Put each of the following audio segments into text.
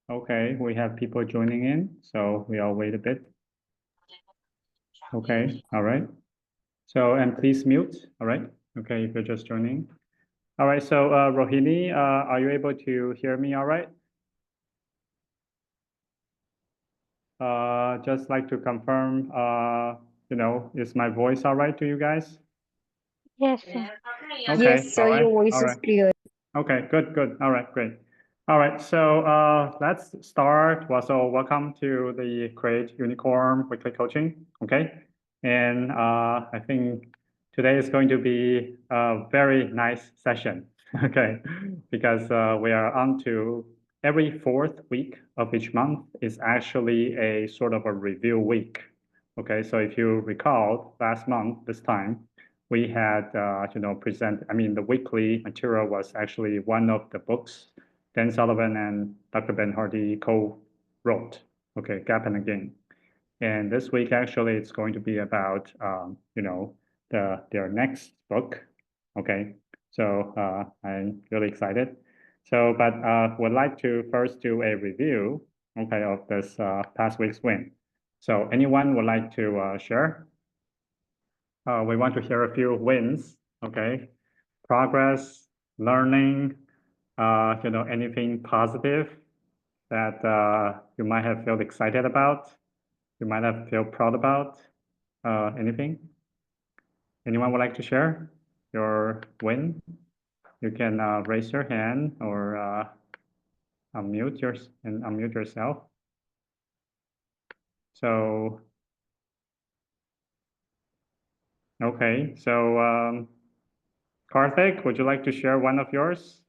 Okay, we have people joining in, so we'll wait a bit. Okay, all right. So, and please mute, all right? Okay, if you're just joining. All right, so Rohini, are you able to hear me all right? Just like to confirm, is my voice all right to you guys? Yes, sir. Okay, Yes, sir, all right, your voice all is right. clear. Okay, good. All right, great. All right, so let's start. Well, so welcome to the Create Unicorn Weekly Coaching. Okay, and I think today is going to be a very nice session. Okay, because we are on to every fourth week of each month is actually a sort of a review week. Okay, so if you recall, last month this time we had, the weekly material was actually one of the books Dan Sullivan and Dr. Ben Hardy co-wrote, okay, Gap and Again. And this week, actually, it's going to be about, their next book, okay? So I'm really excited. So, but would like to first do a review, okay, of this past week's win. So anyone would like to share? We want to hear a few wins, okay? Progress, learning, anything positive that you might have felt excited about, you might have felt proud about, anything? Anyone would like to share your win? You can raise your hand or unmute yourself. So, okay, so Karthik, would you like to share one of yours?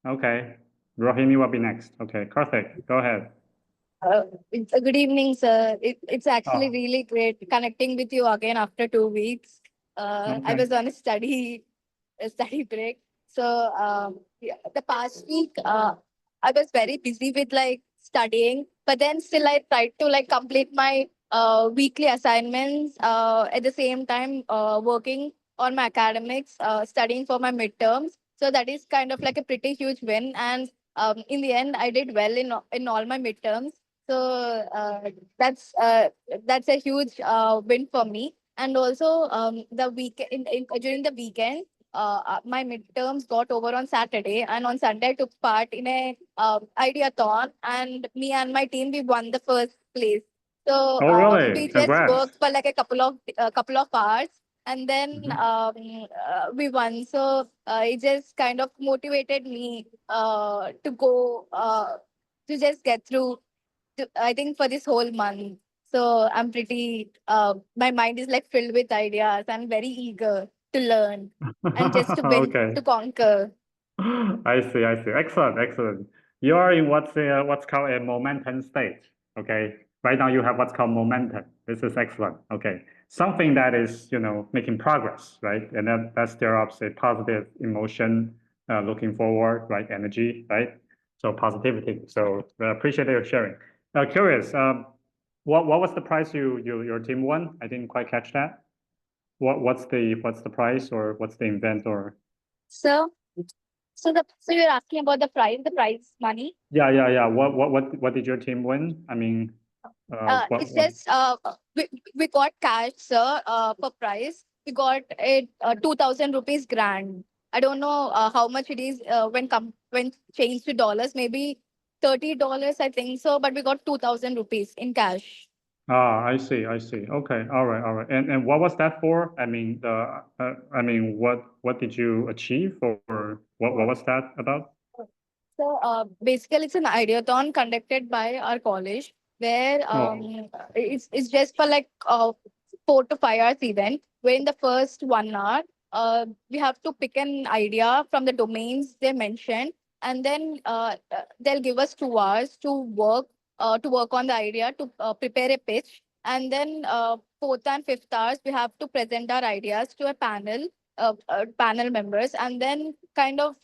Okay, Rohini will be next. Okay, Karthik, go ahead. Good evening, sir. It's actually Oh, really great connecting with you again after 2 weeks. I okay. was on a study break. So yeah, the past week, I was very busy with like studying, but then still I tried to like complete my weekly assignments. At the same time, working on my academics, studying for my midterms. So that is kind of like a pretty huge win. And in the end, I did well in all my midterms. So that's a huge win for me. And also the during the weekend, my midterms got over on Saturday, and on Sunday I took part in a ideathon, and me and my team we won the first place. So Oh, really? we just Congrats. worked for like a couple of hours, and then Mhm. we won. So it just kind of motivated me to go to just get through I think for this whole month. So I'm pretty my mind is like filled with ideas. I'm very eager to learn and just to win Okay. to conquer. I see, I see. Excellent, excellent. You are in what's called a momentum state. Okay. Right now you have what's called momentum. This is excellent. Okay. Something that is, making progress, right? And that stirs up a positive emotion, looking forward, right? Energy, right? So positivity. So appreciate your sharing. Curious, what was the prize your team won? I didn't quite catch that. What's the prize or what's the event or So so you're asking about the prize money. yeah. What did your team win? I mean, It's just we got cash, sir, for prize. We got it 2,000 rupees grand. I don't know how much it is when changed to dollars. Maybe $30, I think so. But we got 2,000 rupees in cash. I see, I see. Okay, all right, all right. And what was that for? I mean, what did you achieve or what was that about? So basically, it's an ideathon conducted by our college where Oh, it's just for like 4 to 5 hours event. Where in the first 1 hour, we have to pick an idea from the domains they mentioned, and then they'll give us 2 hours to work on the idea to prepare a pitch, and then fourth and fifth hours we have to present our ideas to a panel members, and then kind of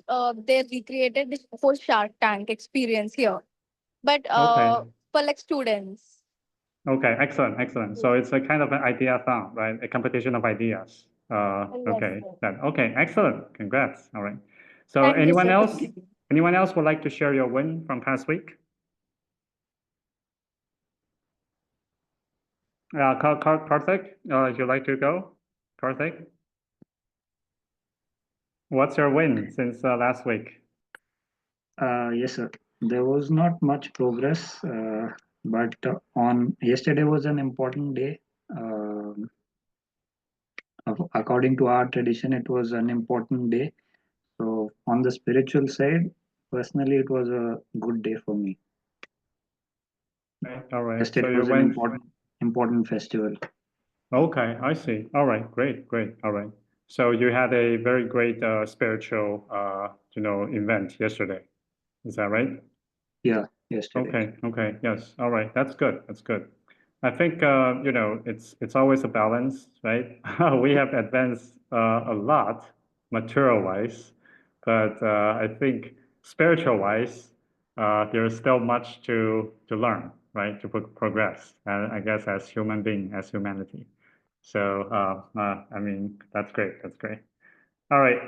they recreated this whole Shark Tank experience here, but okay. for like students. Okay, excellent, excellent. So it's a kind of an idea thon, right? A competition of ideas. Yes, Okay, sir. okay, excellent. Congrats. All right. So Thank you, anyone sir. else? Anyone else would like to share your win from past week? Karthik, would you like to go? Karthik? What's your win since last week? Yes, sir. There was not much progress, but on yesterday was an important day. According to our tradition, it was an important day. So on the spiritual side, personally, it was a good day for me. All right. Yesterday So you was an went. important festival. Okay, I see. All right, great, great. All right. So you had a very great spiritual, event yesterday. Is that right? Yeah, yesterday. Okay, okay, yes. All right, that's good. That's good. I think it's always a balance, right? We have advanced a lot material-wise, but I think spiritual-wise, there's still much to learn, right? To progress, I guess, as human being, as humanity. So I mean, that's great. That's great. All right.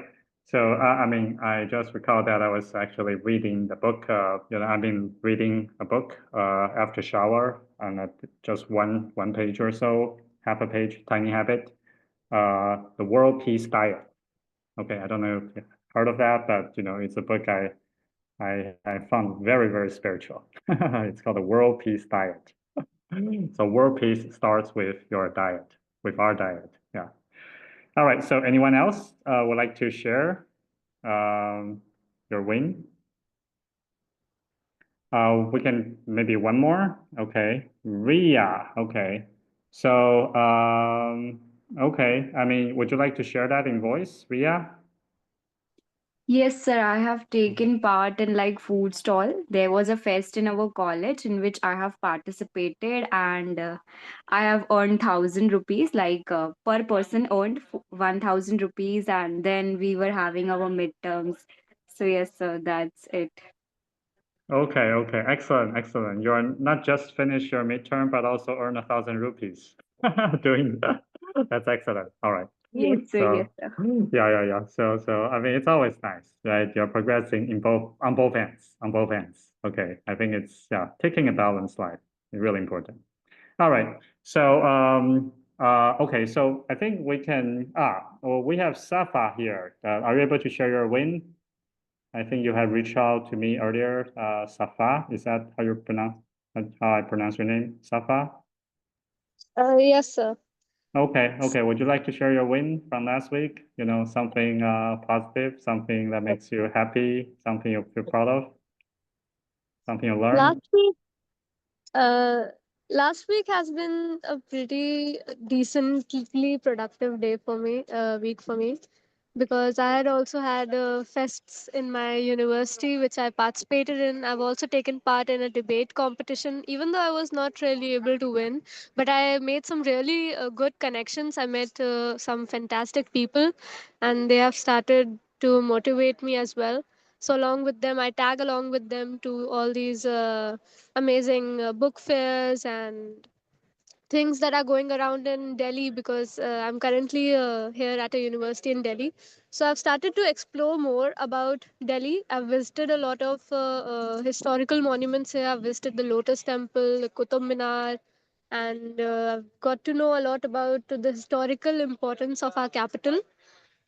So, I just recalled that I was actually reading the book. I've been reading a book after shower, and just one page or so, half a page, Tiny Habit, The World Peace Diet. Okay, I don't know if you've heard of that, but it's a book I found very, very spiritual. It's called The World Peace Diet. So world peace starts with your diet, with our diet. Yeah. All right. So anyone else would like to share your win? We can maybe one more. Okay. Ria. Okay. So, okay. I mean, would you like to share that in voice, Ria? Yes, sir. I have taken part in like food stall. There was a fest in our college in which I have participated, and I have earned 1,000 rupees. Like per person earned 1,000 rupees, and then we were having our midterms. So yes, sir. That's it. Okay. Okay. Excellent. Excellent. You're not just finished your midterm, but also earn 1,000 rupees doing that. That's excellent. All right. Yes, sir. Yes, So sir. yeah. So I mean, it's always nice, right? You're progressing on both ends, on both ends. Okay, I think it's taking a balanced life is really important. All right. So okay. So I think we can well, we have Safa here. Are you able to share your win? I think you have reached out to me earlier. Safa, is that how I pronounce your name? Safa? Yes, sir. Okay, okay. Would you like to share your win from last week? Something positive, something that makes you happy, something you feel proud of, something you learned? Last week, uh, last week has been a pretty decently productive day for me, week for me, because I had also had fests in my university, which I participated in. I've also taken part in a debate competition, even though I was not really able to win, but I made some really good connections. I met some fantastic people, and they have started to motivate me as well. So along with them, I tag along with them to all these amazing book fairs and things that are going around in Delhi, because I'm currently here at a university in Delhi. So I've started to explore more about Delhi. I've visited a lot of historical monuments here. I've visited the Lotus Temple, the Qutub Minar, and I've got to know a lot about the historical importance of our capital.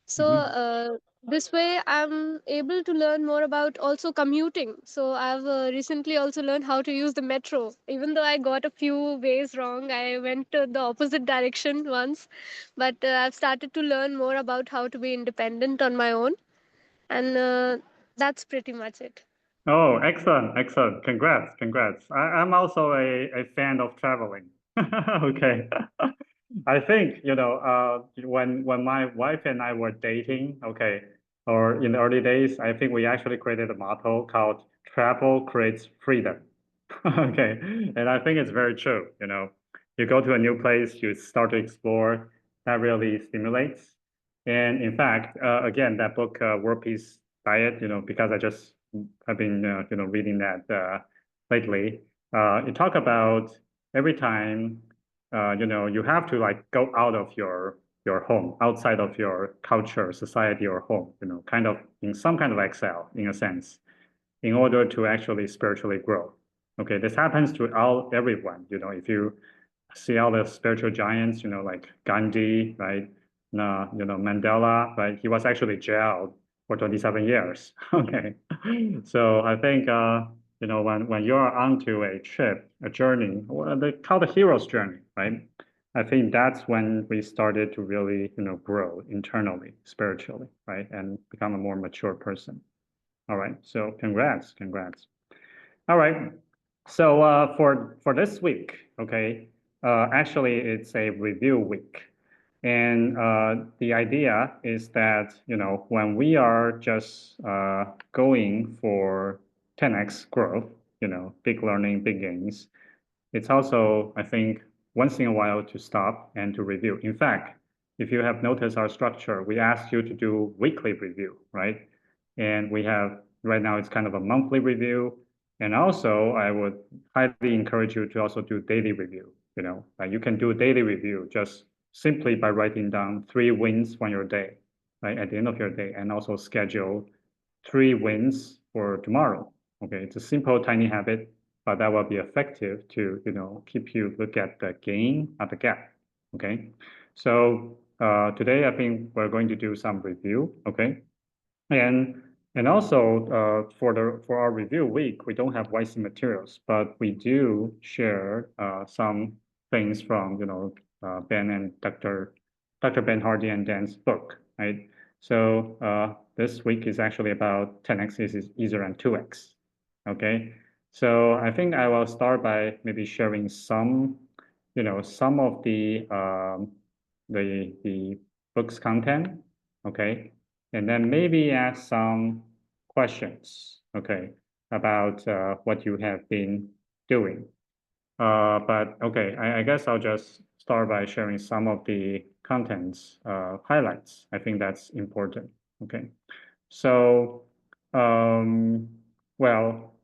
So Mhm. this way, I'm able to learn more about also commuting. So I've recently also learned how to use the metro. Even though I got a few ways wrong, I went to the opposite direction once. But I've started to learn more about how to be independent on my own, and that's pretty much it. Oh, excellent, excellent. Congrats, congrats. I'm also a fan of traveling. Okay. I think, when my wife and I were dating, okay, or in the early days, I think we actually created a motto called travel creates freedom. Okay. And I think it's very true, You go to a new place, you start to explore, that really stimulates. And in fact, again, that book, World Peace Diet, because I've been, reading that lately. It talk about every time, you have to like go out of your home, outside of your culture, society, or home, kind of in some kind of exile, in a sense. in order to actually spiritually grow. Okay, this happens to everyone. If you see all the spiritual giants, like Gandhi, right? Mandela, right? He was actually jailed for 27 years. Okay, so I think when you're onto a trip, a journey, they call the hero's journey, right? I think that's when we started to really grow internally, spiritually, right, and become a more mature person. All right, so congrats. All right, so for this week, okay, actually it's a review week. And the idea is that, when we are just going for 10x growth, big learning, big gains, it's also, I think, once in a while to stop and to review. In fact, if you have noticed our structure, we asked you to do weekly review, right? And we have, right now it's kind of a monthly review. And also, I would highly encourage you to also do daily review. You can do a daily review just simply by writing down 3 wins from your day, right, at the end of your day, and also schedule 3 wins for tomorrow. Okay, it's a simple, tiny habit, but that will be effective to keep you look at the gain of the gap. Okay, so today I think we're going to do some review. Okay, and also for our review week, we don't have YC materials, but we do share some things from Ben and Dr. Ben Hardy and Dan's book, right? So this week is actually about 10x is easier than 2x. Okay, so I think I will start by maybe sharing some of the book's content. Okay, and then maybe ask some questions, okay, about what you have been doing. But okay, I guess I'll just start by sharing some of the contents highlights. I think that's important. Okay, so well,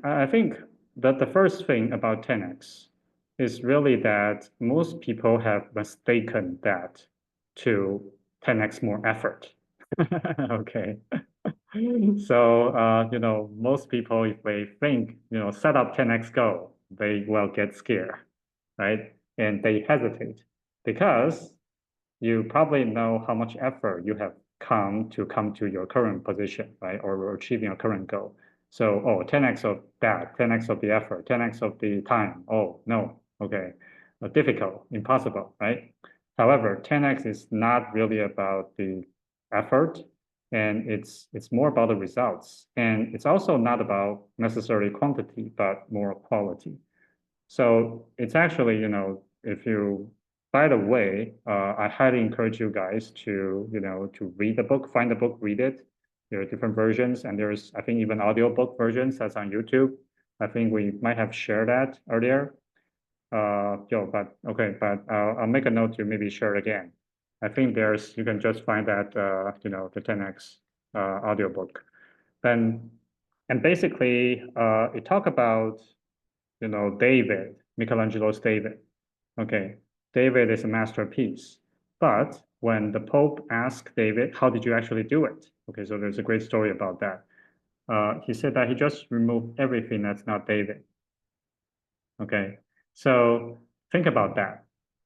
I think that the first thing about 10x is really that most people have mistaken that to 10x more effort. Okay. So, most people, if they think, set up 10x goal, they will get scared, right? And they hesitate because you probably know how much effort you have come to your current position, right? Or achieving your current goal. So, 10x of that, 10x of the effort, 10x of the time. Oh, no, okay. Difficult, impossible, right? However, 10x is not really about the effort, and it's more about the results. And it's also not about necessarily quantity, but more quality. So it's actually, if you, by the way, I highly encourage you guys to, to read the book, find the book, read it. There are different versions, and there's, I think, even audiobook versions that's on YouTube. I think we might have shared that earlier. But I'll make a note to maybe share it again. I think you can just find that, the 10x audiobook. And basically, it talk about, David, Michelangelo's David. Okay, David is a masterpiece. But when the Pope asked David, how did you actually do it? Okay, so there's a great story about that. He said that he just removed everything that's not David. Okay, so think about that.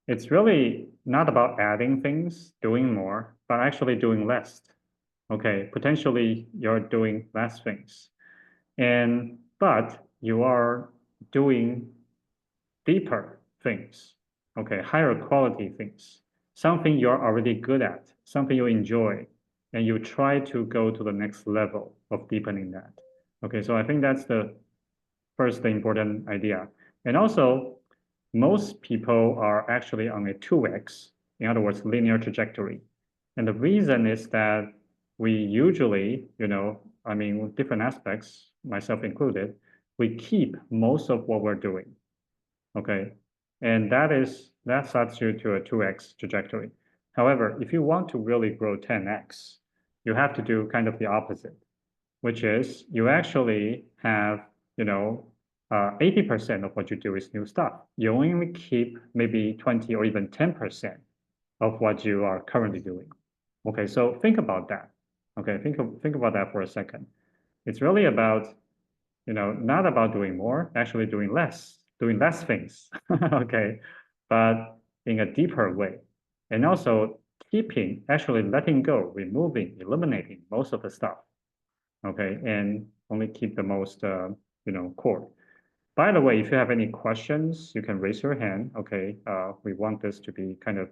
It's really not about adding things, doing more, but actually doing less. Okay, potentially you're doing less things. But you are doing deeper things, okay, higher quality things, something you're already good at, something you enjoy, and you try to go to the next level of deepening that. Okay, so I think that's the first important idea. And also, most people are actually on a 2x, in other words, linear trajectory. And the reason is that we usually, with different aspects, myself included, we keep most of what we're doing. Okay, and that starts you to a 2x trajectory. However, if you want to really grow 10x, you have to do kind of the opposite, which is you actually have 80% of what you do is new stuff. You only keep maybe 20 or even 10% of what you are currently doing. Okay, so think about that. Okay, think about that for a second. It's really about, not about doing more, actually doing less things, okay, but in a deeper way. And also actually letting go, removing, eliminating most of the stuff, okay, and only keep the most, core. By the way, if you have any questions, you can raise your hand, okay? We want this to be kind of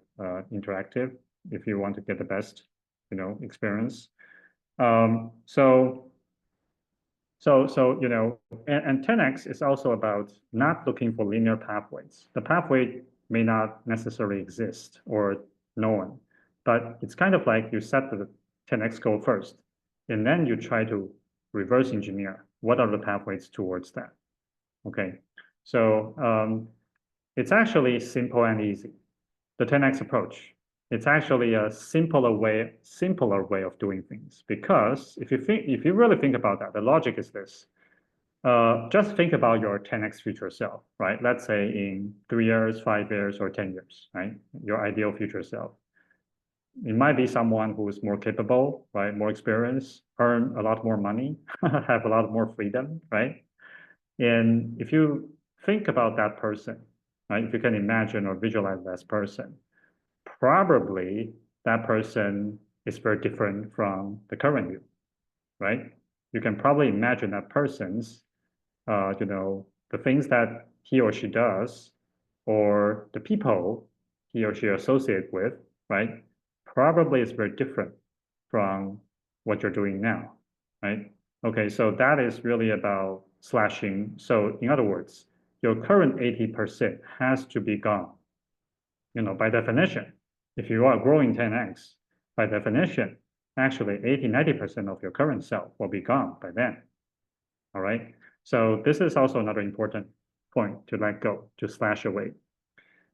interactive if you want to get the best, experience. And 10x is also about not looking for linear pathways. The pathway may not necessarily exist or known, but it's kind of like you set the 10x goal first, and then you try to reverse engineer what are the pathways towards that. Okay, so it's actually simple and easy. The 10x approach. It's actually a simpler way of doing things, because if you really think about that, the logic is this. Just think about your 10x future self, right? Let's say in 3 years, 5 years, or 10 years, right? Your ideal future self. It might be someone who is more capable, right? More experienced, earn a lot more money, have a lot more freedom, right? And if you think about that person, right? If you can imagine or visualize that person, probably that person is very different from the current you, right? You can probably imagine that person's, the things that he or she does, or the people he or she associates with, right? Probably is very different from what you're doing now, right? Okay, so that is really about slashing. So in other words, your current 80% has to be gone. By definition, if you are growing 10x, by definition, actually 80, 90% of your current self will be gone by then. All right. So this is also another important point to let go, to slash away.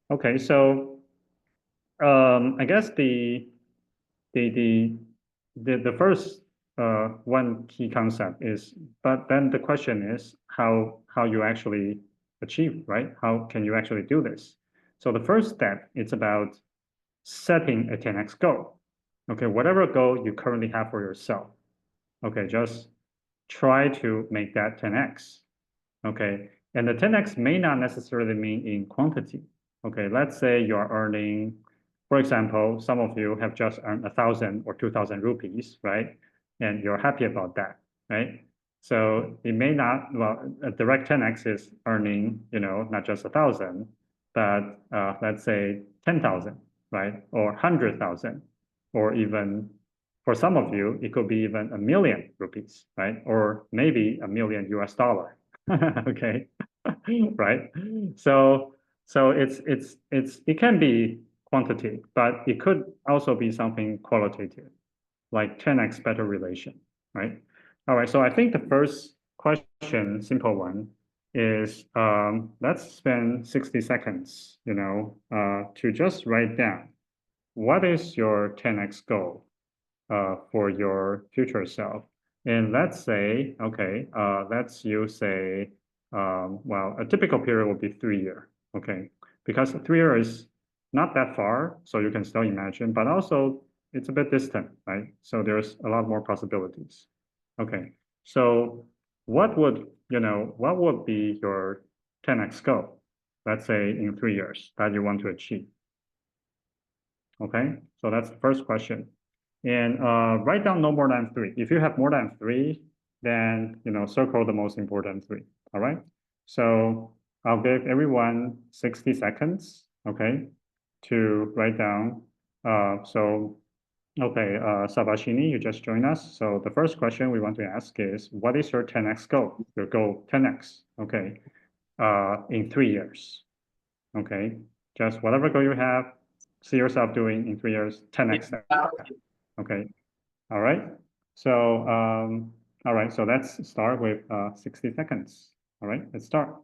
Okay, so I guess the first one key concept is, but then the question is how you actually achieve, right? How can you actually do this? So the first step, it's about setting a 10x goal. Okay, whatever goal you currently have for yourself. Okay, just try to make that 10x. Okay, and the 10x may not necessarily mean in quantity. Okay, let's say you're earning, for example, some of you have just earned 1,000 or 2,000 rupees, right? And you're happy about that, right? So it may not, well, a direct 10x is earning, not just 1,000, but let's say 10,000, right? Or 100,000, or even for some of you, it could be even 1,000,000 rupees, right? Or maybe $1,000,000 US. Okay, right? So it can be quantity, but it could also be something qualitative, like 10x better relation, right? All right, so I think the first question, simple one, is let's spend 60 seconds, to just write down what is your 10x goal for your future self. And let's say, okay, let's use well, a typical period would be 3 years, okay? Because 3 years is not that far, so you can still imagine, but also it's a bit distant, right? So there's a lot more possibilities. Okay, so what would be your 10x goal, let's say in 3 years, that you want to achieve? Okay, so that's the first question. And write down no more than 3. If you have more than 3, then circle the most important 3. All right. So I'll give everyone 60 seconds, okay, to write down. Okay, Sabashini, you just joined us. So the first question we want to ask is, what is your 10x goal? Your goal 10x, okay, in 3 years. Okay, just whatever goal you have, see yourself doing in 3 years, 10x that. Okay, all right. So, all right, so let's start with 60 seconds. All right, let's start.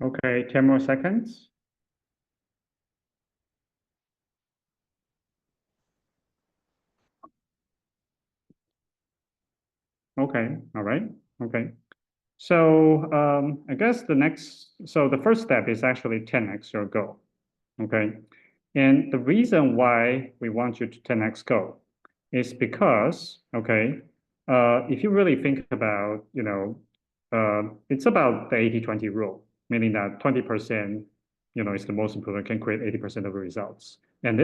Okay, 10 more seconds. Okay, all right, okay. So I guess the first step is actually 10x your goal, okay? And the reason why we want you to 10x go is because, okay, if you really think about, it's about the 80-20 rule, meaning that 20%, is the most important, can create 80% of the results. And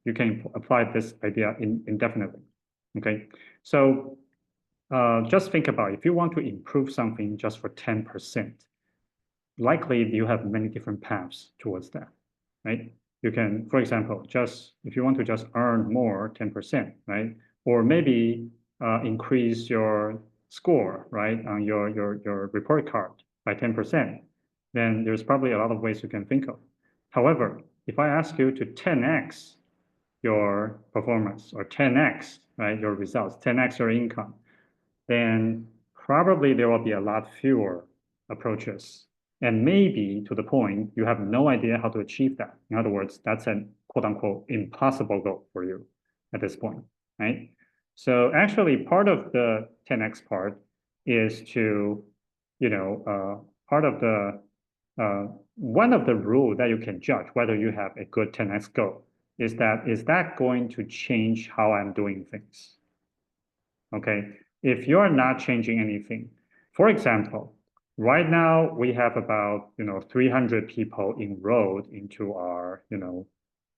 you can apply this idea indefinitely, okay? So just think about if you want to improve something just for 10%, likely you have many different paths towards that, right? You can, for example, if you want to just earn more 10%, right? Or maybe increase your score, right, on your report card by 10%, then there's probably a lot of ways you can think of. However, if I ask you to 10x your performance or 10x, right, your results, 10x your income, then probably there will be a lot fewer approaches. And maybe to the point, you have no idea how to achieve that. In other words, that's an quote unquote impossible goal for you at this point, right? So actually part of the 10x part is to, part of the, one of the rule that you can judge whether you have a good 10x goal is that going to change how I'm doing things? Okay, if you're not changing anything, for example, right now we have about 300 people enrolled into our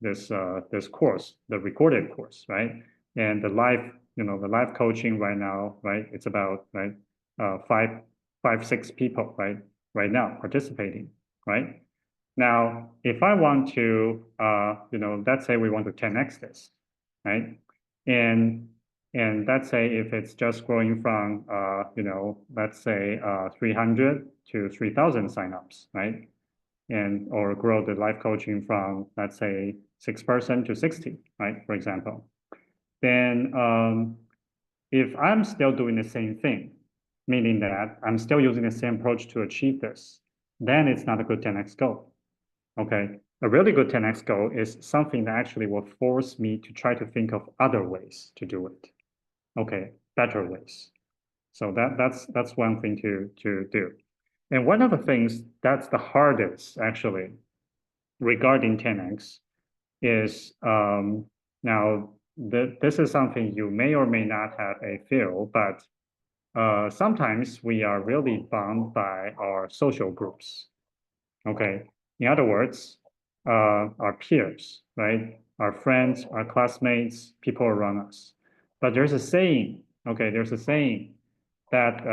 this course, the recorded course, right? And the live coaching right now, right? It's about five, 6 people, right now participating, right? Now, if I want to, let's say we want to 10x this, right? And let's say if it's just growing from, let's say 300 to 3,000 signups, right? Or grow the life coaching from, let's say 6% to 60, right? For example, then if I'm still doing the same thing, meaning that I'm still using the same approach to achieve this, then it's not a good 10x goal. Okay, a really good 10x goal is something that actually will force me to try to think of other ways to do it. Okay, better ways. So that's one thing to do. And one of the things that's the hardest actually regarding 10x is now this is something you may or may not have a feel, but sometimes we are really bound by our social groups. Okay, in other words, our peers, right? Our friends, our classmates, people around us. But there's a saying, okay, there's a saying that,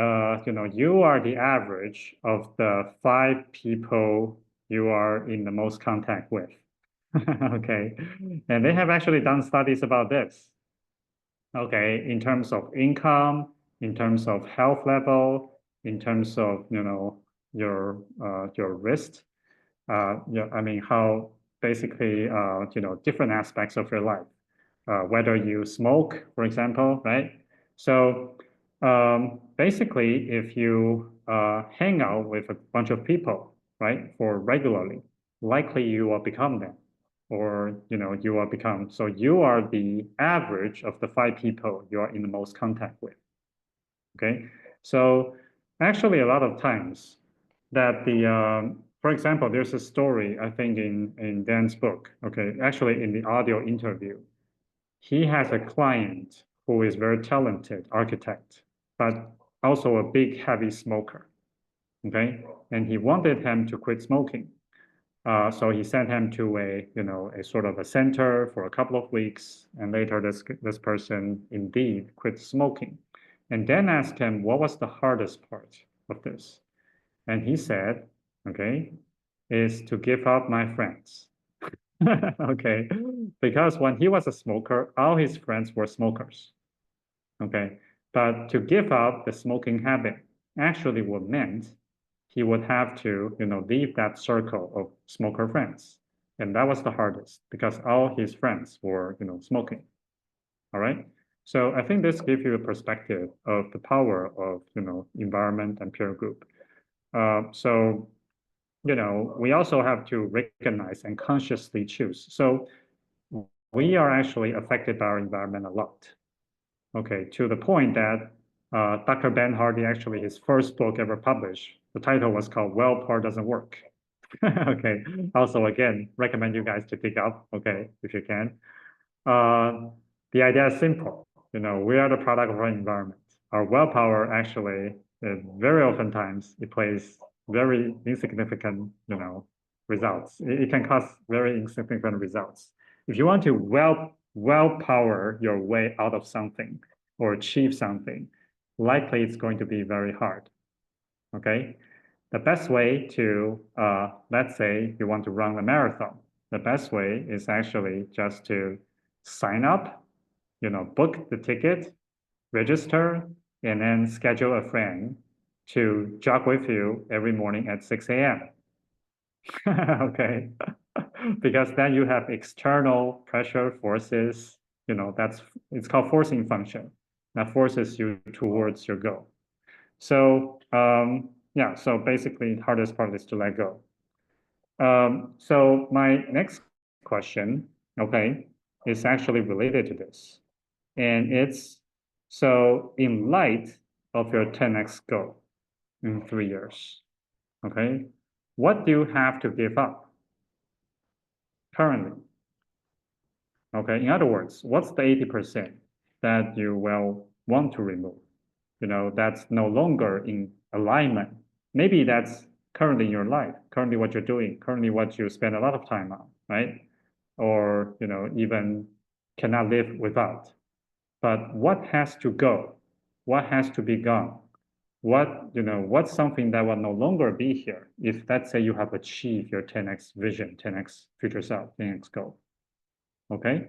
you are the average of the 5 people you are in the most contact with. Okay, and they have actually done studies about this. Okay, in terms of income, in terms of health level, in terms of, your risk, I mean, how basically, different aspects of your life, whether you smoke, for example, right? So basically, if you hang out with a bunch of people, right, for regularly, likely you will become them, or you will become. So you are the average of the 5 people you are in the most contact with. Okay, so actually, a lot of times that for example, there's a story, I think, in Dan's book, okay, actually in the audio interview. He has a client who is very talented architect, but also a big heavy smoker, okay? And he wanted him to quit smoking. So he sent him to a sort of a center for a couple of weeks, and later this person indeed quit smoking. And then asked him, what was the hardest part of this? And he said, okay, is to give up my friends. Okay, because when he was a smoker, all his friends were smokers. Okay, but to give up the smoking habit actually what meant he would have to, leave that circle of smoker friends. And that was the hardest because all his friends were, smoking. All right. So I think this gives you a perspective of the power of, environment and peer group. So you know, we also have to recognize and consciously choose. So we are actually affected by our environment a lot. Okay, to the point that Dr. Ben Hardy, actually his first book ever published, the title was called Willpower Doesn't Work. Okay, also again, recommend you guys to pick up, okay, if you can. The idea is simple. You know, we are the product of our environment. Our willpower actually, very oftentimes, it plays very insignificant, you know, results. It can cause very insignificant results. If you want to willpower your way out of something or achieve something, likely it's going to be very hard. Okay, the best way to, let's say you want to run a marathon, the best way is actually just to sign up, you know, book the ticket, register, and then schedule a friend to jog with you every morning at 6 a.m. Okay, because then you have external pressure forces, you know, it's called forcing function that forces you towards your goal. So yeah, so basically the hardest part is to let go. So my next question, okay, is actually related to this. And it's, so in light of your 10x goal in 3 years, okay, what do you have to give up currently? Okay, in other words, what's the 80% that you will want to remove? You know, that's no longer in alignment. Maybe that's currently in your life, currently what you're doing, currently what you spend a lot of time on, right? Or, you know, even cannot live without. But what has to go? What has to be gone? What, you know, what's something that will no longer be here if, let's say, you have achieved your 10x vision, 10x future self, 10x goal? Okay,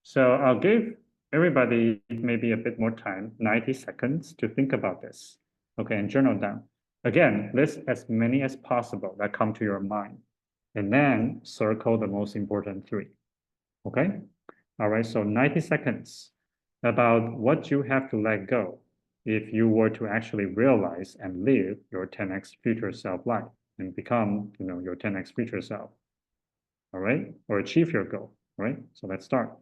so I'll give everybody maybe a bit more time, 90 seconds to think about this. Okay, and journal down. Again, list as many as possible that come to your mind, and then circle the most important 3. Okay, all right, so 90 seconds about what you have to let go if you were to actually realize and live your 10x future self life and become, you know, your 10x future self. All right, or achieve your goal. All right, so let's start.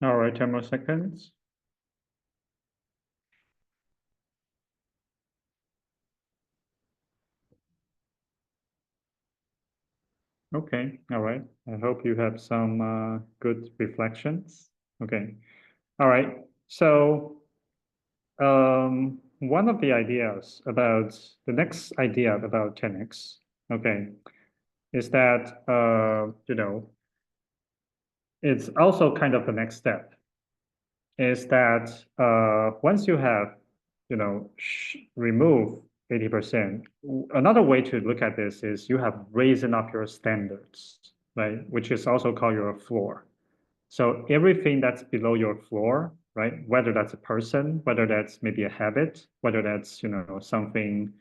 All right, 10 more seconds. Okay, all right. I hope you have some good reflections. Okay, all right. So one of the ideas about the next idea about 10x, okay, is that you know, it's also kind of the next step. Is that once you have, you know, remove 80%, another way to look at this is you have raising up your standards, right? Which is also called your floor. So everything that's below your floor, right? Whether that's a person, whether that's maybe a habit, whether that's, you know, something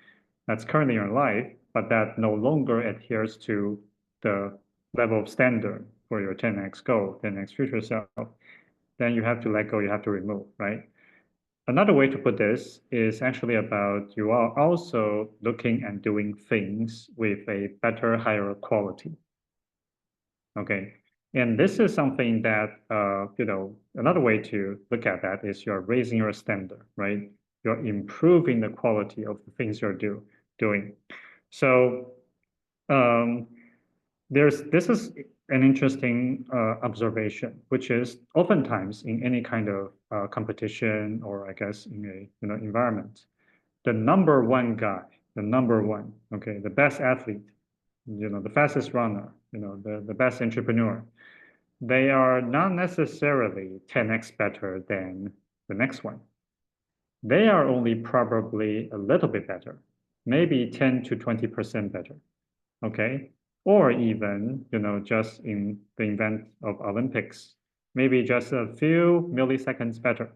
that's currently in your life, but that no longer adheres to the level of standard for your 10x goal, 10x future self, then you have to let go, you have to remove, right? another way to put this is actually about you are also looking and doing things with a better, higher quality. Okay. And this is something that, another way to look at that is you're raising your standard, right? You're improving the quality of the things you're doing. So this is an interesting observation, which is oftentimes in any kind of competition or I guess in a environment, the number one guy, the best athlete, the fastest runner, the best entrepreneur, they are not necessarily 10x better than the next one. They are only probably a little bit better, maybe 10 to 20% better, okay? Or even, just in the event of Olympics, maybe just a few milliseconds better.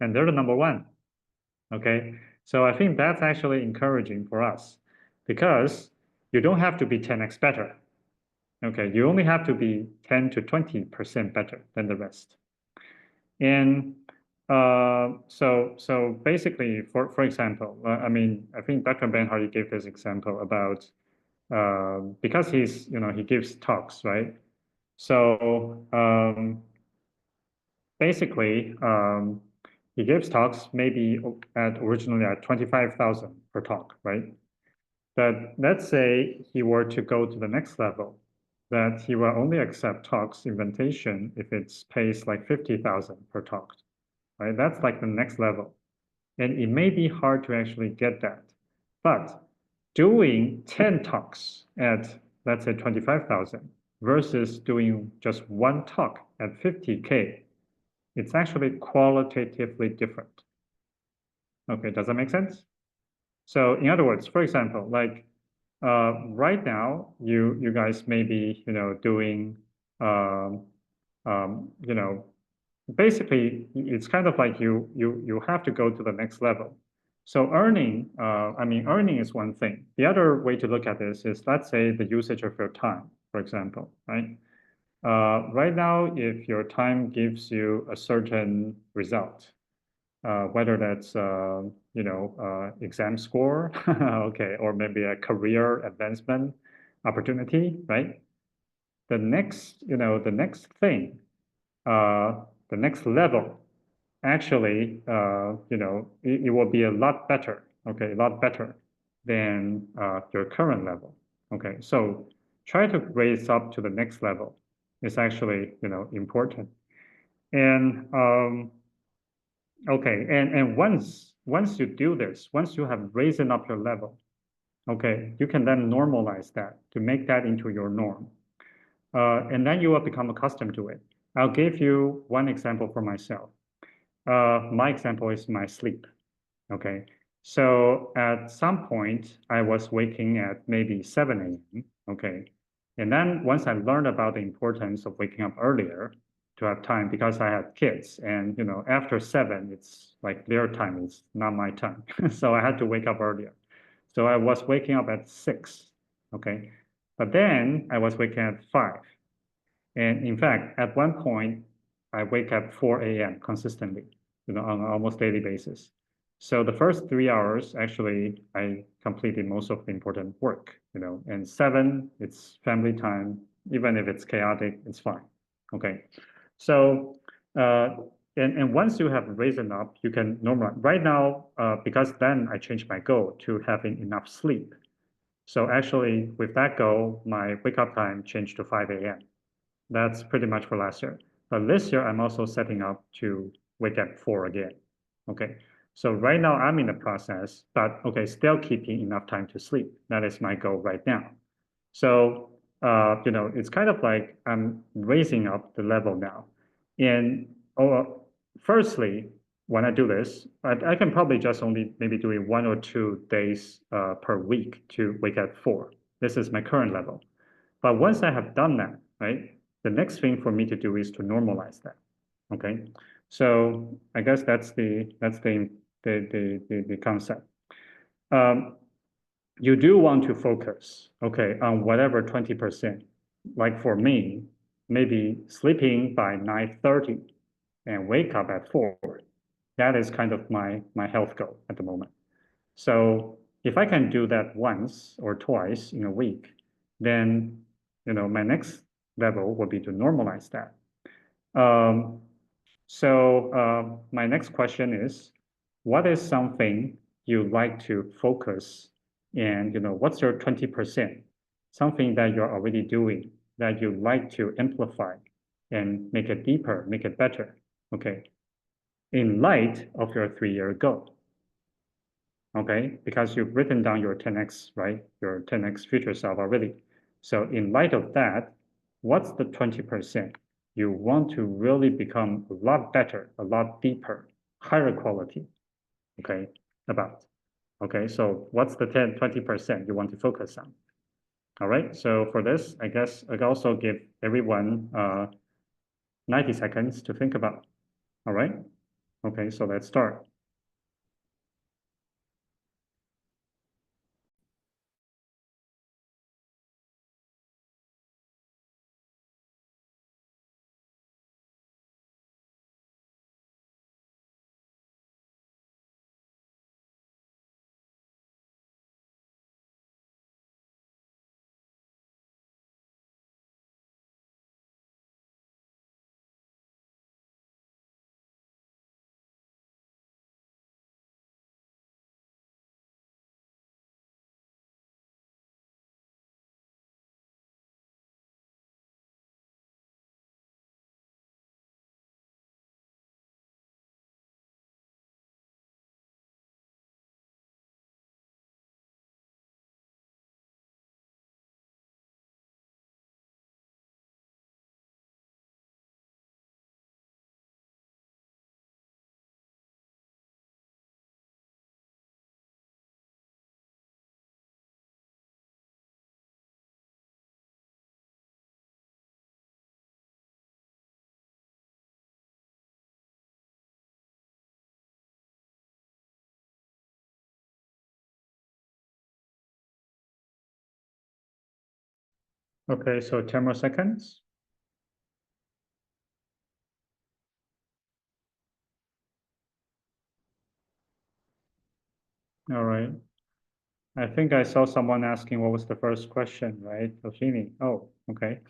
And they're the number one, okay? So I think that's actually encouraging for us because you don't have to be 10x better. Okay, you only have to be 10 to 20% better than the rest. And so basically, for example, I think Dr. Ben Hardy gave this example about because he gives talks, right? So basically, he gives talks maybe originally at 25,000 per talk, right? But let's say he were to go to the next level, that he will only accept talks invitation if it's pays like 50,000 per talk, right? That's like the next level. And it may be hard to actually get that. But doing 10 talks at, let's say 25,000 versus doing just one talk at 50K, it's actually qualitatively different. Okay, does that make sense? So in other words, for example, like right now, you guys may be, doing, basically it's kind of like you have to go to the next level. So earning is one thing. The other way to look at this is, let's say the usage of your time, for example, right? Right now, if your time gives you a certain result, whether that's exam score, okay, or maybe a career advancement opportunity, right? The next thing, the next level, actually, it will be a lot better, okay, a lot better than your current level, okay? So try to raise up to the next level is actually, important. And okay, and once you do this, once you have risen up your level, okay, you can then normalize that to make that into your norm. And then you will become accustomed to it. I'll give you one example for myself. My example is my sleep, okay? So at some point, I was waking at maybe 7 a.m., okay? And then once I learned about the importance of waking up earlier, to have time because I had kids and after 7 it's like their time, it's not my time. So I had to wake up earlier. So I was waking up at 6, okay? But then I was waking at 5. And in fact, at one point, I wake up 4 a.m. consistently, on an almost daily basis. So the first 3 hours, actually, I completed most of the important work, and 7, it's family time. Even if it's chaotic, it's fine, okay? So, and once you have risen up, you can normalize. Right now, because then I changed my goal to having enough sleep. So actually, with that goal, my wake up time changed to 5 a.m. That's pretty much for last year. But this year, I'm also setting up to wake up 4 again. Okay. So right now, I'm in the process, but okay, still keeping enough time to sleep. That is my goal right now. So, it's kind of like I'm raising up the level now. And firstly, when I do this, I can probably just only maybe do it 1 or 2 days per week to wake up 4. This is my current level. But once I have done that, right, the next thing for me to do is to normalize that. Okay, so I guess that's the concept. You do want to focus, okay, on whatever 20%. Like for me, maybe sleeping by 9:30 and wake up at 4. That is kind of my health goal at the moment. So if I can do that once or twice in a week, then my next level will be to normalize that. So my next question is, what is something you like to focus, and what's your 20%? Something that you're already doing that you like to amplify and make it deeper, make it better. Okay. In light of your 3-year goal. Okay, because you've written down your 10x, right? Your 10x future self already. So in light of that, what's the 20% you want to really become a lot better, a lot deeper, higher quality, okay, about? Okay, so what's the 20% you want to focus on? All right, so for this, I guess I can also give everyone 90 seconds to think about. All right, okay, so let's start. Okay, so 10 more seconds. All right. I think I saw someone asking what was the first question, right? Yoshimi. Oh, okay.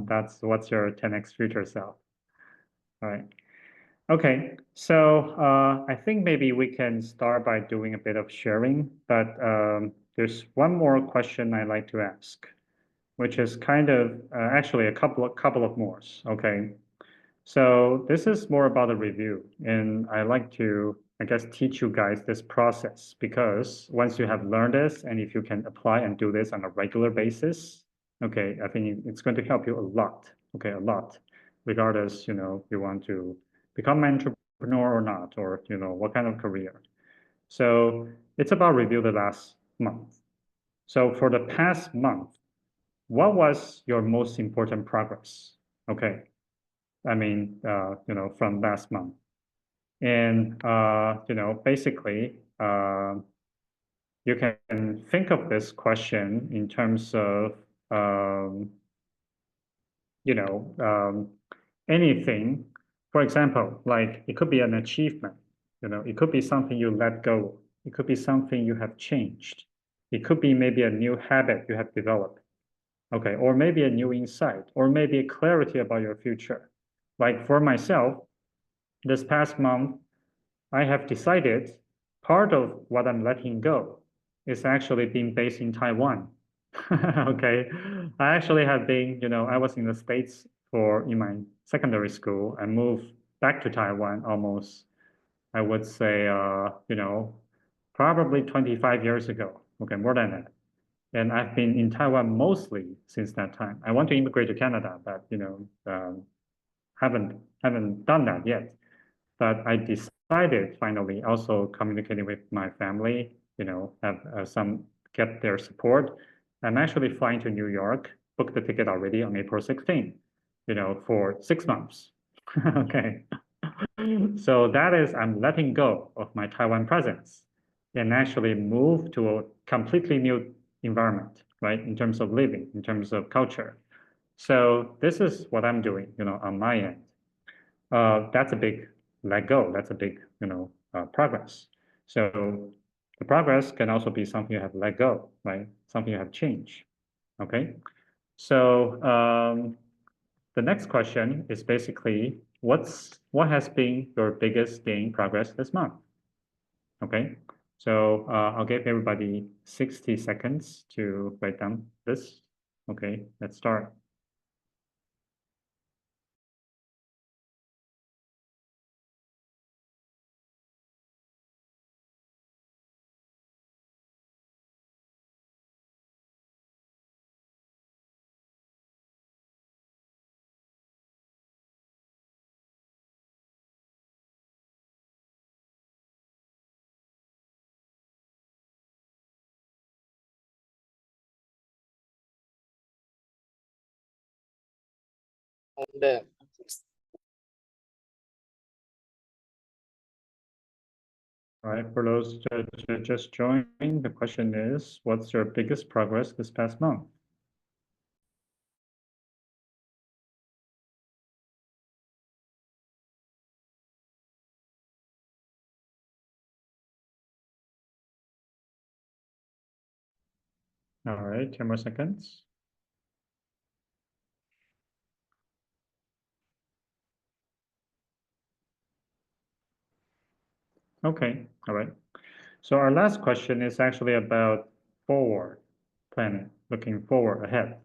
That's what's your 10x future self. All right. Okay, so I think maybe we can start by doing a bit of sharing, but there's one more question I like to ask, which is kind of actually a couple of more. Okay. So this is more about a review, and I like to, I guess, teach you guys this process, because once you have learned this, and if you can apply and do this on a regular basis, okay, I think it's going to help you a lot, okay, a lot, regardless, you want to become an entrepreneur or not, or, what kind of career. So it's about review the last month. So for the past month, what was your most important progress? Okay. I mean, from last month. And, basically, you can think of this question in terms of, anything. For example, like it could be an achievement, it could be something you let go. It could be something you have changed. It could be maybe a new habit you have developed. Okay, or maybe a new insight, or maybe a clarity about your future. Like for myself, this past month, I have decided part of what I'm letting go is actually being based in Taiwan. Okay, I actually have been, I was in the States in my secondary school. I moved back to Taiwan almost, I would say, probably 25 years ago. Okay, more than that. And I've been in Taiwan mostly since that time. I want to immigrate to Canada, but haven't done that yet. But I decided finally, also communicating with my family, have get their support. I'm actually flying to New York, booked the ticket already on April 16th, for 6 months. Okay. So that is, I'm letting go of my Taiwan presence and actually move to a completely new environment, right? In terms of living, in terms of culture. So this is what I'm doing, on my end. That's a big let go. That's a big progress. So the progress can also be something you have let go, right? Something you have changed. Okay. So the next question is basically what has been your biggest gain progress this month? Okay. So I'll give everybody 60 seconds to write down this. Okay, let's start. And All right, for those that just joined, the question is, what's your biggest progress this past month? All right, 10 more seconds. Okay, all right. So our last question is actually about forward planning, looking forward ahead,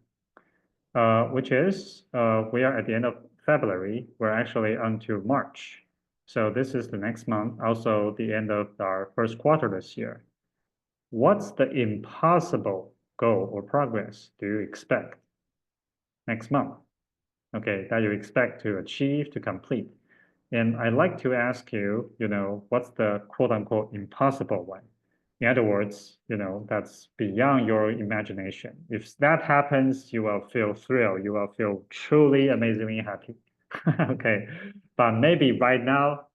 which is we are at the end of February. We're actually onto March. So this is the next month, also the end of our first quarter this year. What's the impossible goal or progress do you expect next month? Okay, that you expect to achieve, to complete. And I'd like to ask you, what's the quote unquote impossible one? In other words, that's beyond your imagination. If that happens, you will feel thrilled. You will feel truly amazingly happy. Okay, but maybe right now,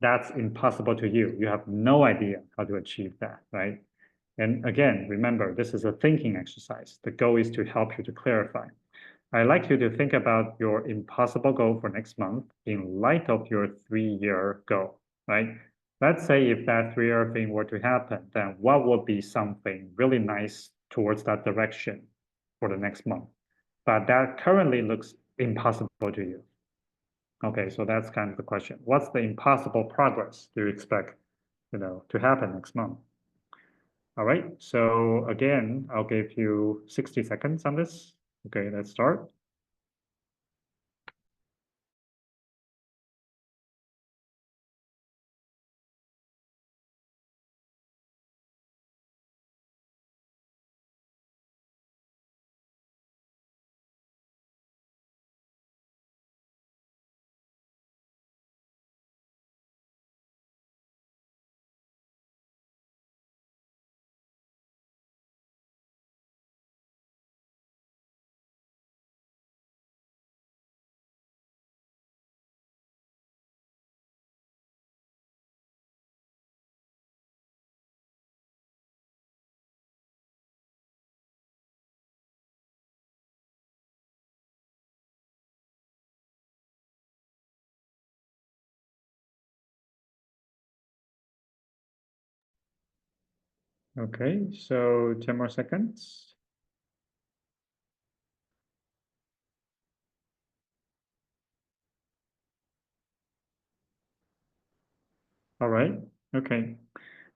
that's impossible to you. You have no idea how to achieve that, right? And again, remember, this is a thinking exercise. The goal is to help you to clarify. I'd like you to think about your impossible goal for next month in light of your 3-year goal, right? Let's say if that 3-year thing were to happen, then what would be something really nice towards that direction for the next month? But that currently looks impossible to you. Okay, so that's kind of the question. What's the impossible progress do you expect, to happen next month? All right, so again, I'll give you 60 seconds on this. Okay, let's start. Okay, so 10 more seconds. All right, okay.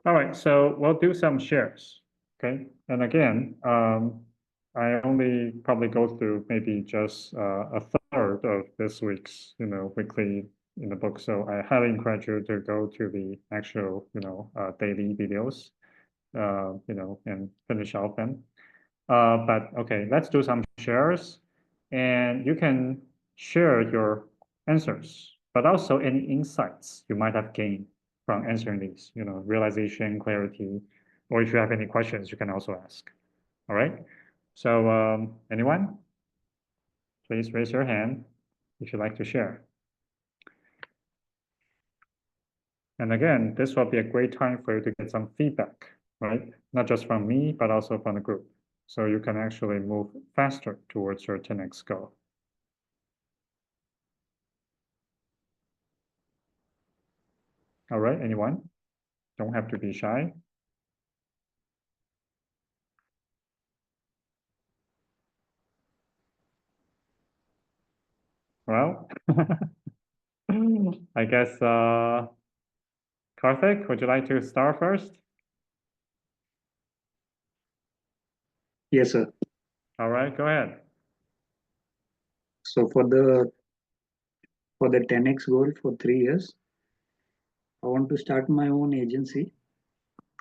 All right, so we'll do some shares, okay? And again, I only probably go through maybe just a third of this week's, weekly in the book. So I highly encourage you to go to the actual, daily videos, and finish off them. But okay, let's do some shares, and you can share your answers, but also any insights you might have gained from answering these, realization, clarity, or if you have any questions, you can also ask. All right. So anyone, please raise your hand if you'd like to share. And again, this will be a great time for you to get some feedback, right? Not just from me, but also from the group. So you can actually move faster towards your 10x goal. All right, anyone? Don't have to be shy. Well, I guess, Karthik, would you like to start first? Yes, sir. All right, go ahead. So for the 10x goal for 3 years, I want to start my own agency,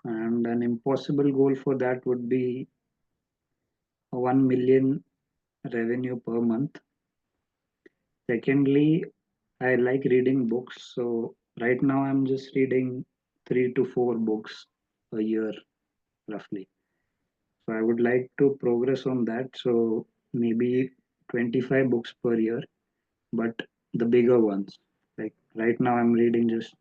and an impossible goal for that would be 1 million revenue per month. Secondly, I like reading books. So right now I'm just reading 3 to 4 books a year, roughly. So I would like to progress on that. So maybe 25 books per year, but the bigger ones. Like right now I'm reading just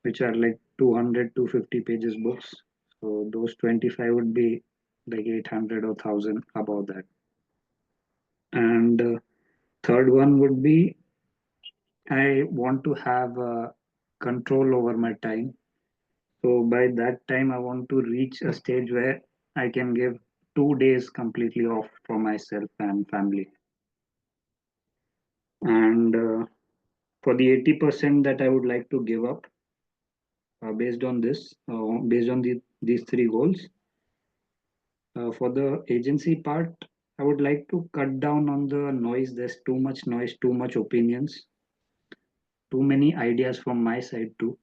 which are like 200, 250 pages books. So those 25 would be like 800 or 1000 above that. And third one would be I want to have control over my time. So by that time, I want to reach a stage where I can give 2 days completely off for myself and family. And for the 80% that I would like to give up based on these three goals, for the agency part, I would like to cut down on the noise. There's too much noise, too much opinions, too many ideas from my side too.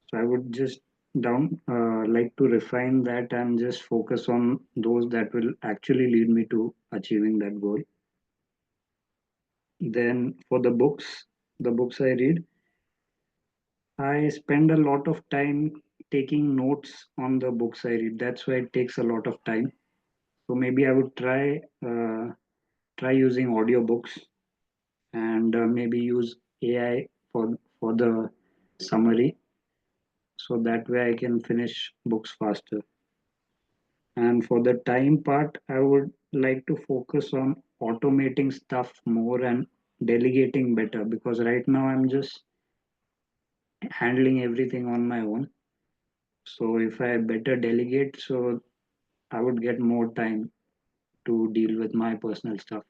So I would just like to refine that and just focus on those that will actually lead me to achieving that goal. Then for the books I read, I spend a lot of time taking notes on the books I read. That's why it takes a lot of time. So maybe I would try using audiobooks and maybe use AI for the summary, so that way I can finish books faster. And for the time part, I would like to focus on automating stuff more and delegating better, because right now I'm just handling everything on my own. So if I better delegate, so I would get more time to deal with my personal stuff.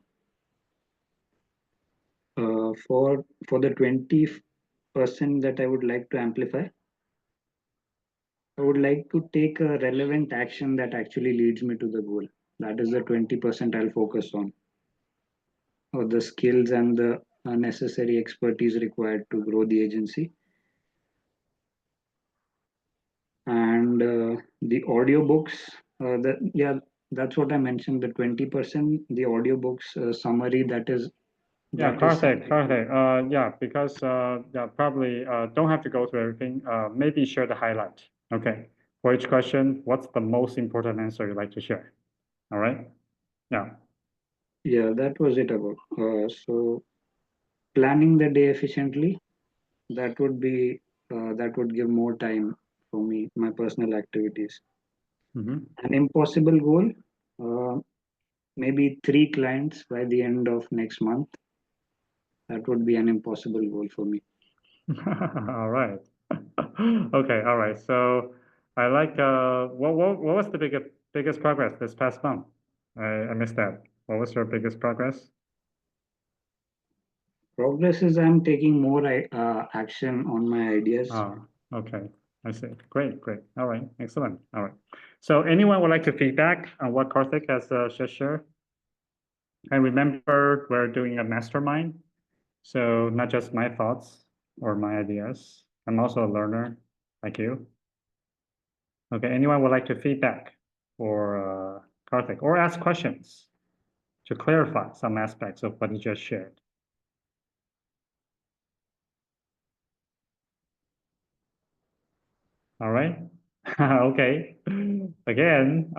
For the 20% that I would like to amplify, I would like to take a relevant action that actually leads me to the goal. That is the 20% I'll focus on, or the skills and the necessary expertise required to grow the agency. And the audiobooks, that's what I mentioned, the 20%, the audiobooks summary, Yeah, that is something. Karthik, yeah, because, yeah, probably, don't have to go through everything, maybe share the highlight, okay? For each question, what's the most important answer you'd like to share? All right? Yeah, Yeah, that was it about. So planning the day efficiently, that would give more time for me, my personal activities. mm-hmm. An impossible goal, uh, maybe 3 clients by the end of next month. That would be an impossible goal for me. All right. Okay, all right. So I like, what was the biggest progress this past month? I missed that. What was your biggest progress? Progress is I'm taking more action on my ideas. Ah, okay. I see. Great, great. All right, excellent. All right. So anyone would like to feedback on what Karthik has just shared? And remember, we're doing a mastermind. So not just my thoughts or my ideas. I'm also a learner like you. Okay, anyone would like to feedback for Karthik or ask questions to clarify some aspects of what he just shared? All right. Okay. Again,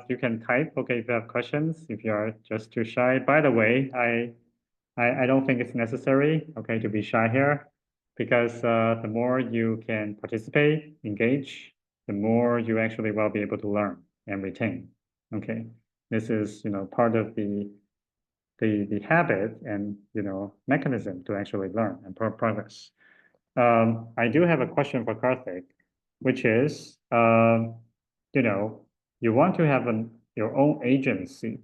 you can type, okay, if you have questions, if you are just too shy. By the way, I don't think it's necessary, okay, to be shy here, because the more you can participate, engage, the more you actually will be able to learn and retain. Okay, this is, part of the habit and, mechanism to actually learn and progress. I do have a question for Karthik, which is, you know, you want to have your own agency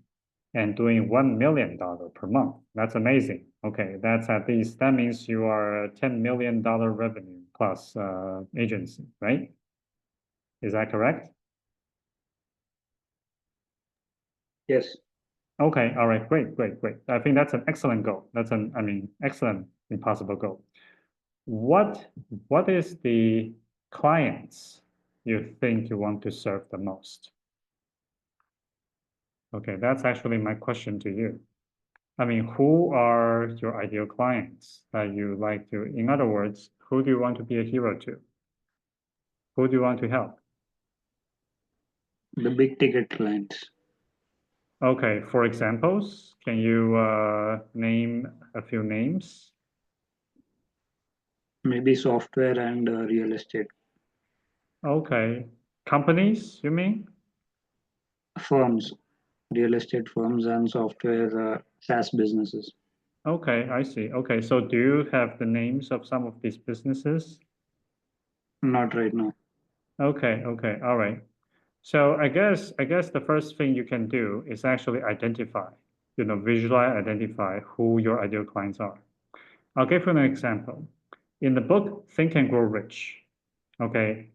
and doing $1 million per month. That's amazing. Okay, that's at least, that means you are a $10 million revenue plus agency, right? Is that correct? Yes. Okay, all right, great. I think that's an excellent goal. That's excellent impossible goal. What is the clients you think you want to serve the most? Okay, that's actually my question to you. I mean, who are your ideal clients that you like to, in other words, who do you want to be a hero to? Who do you want to help? The big ticket clients. Okay, for examples, can you name a few names? Maybe software and real estate. Okay, companies, you mean? Firms, real estate firms and software SaaS businesses. Okay, I see. Okay, so do you have the names of some of these businesses? Not right now. Okay, all right. So I guess the first thing you can do is actually identify, visualize, identify who your ideal clients are. I'll give you an example. In the book Think and Grow Rich, okay,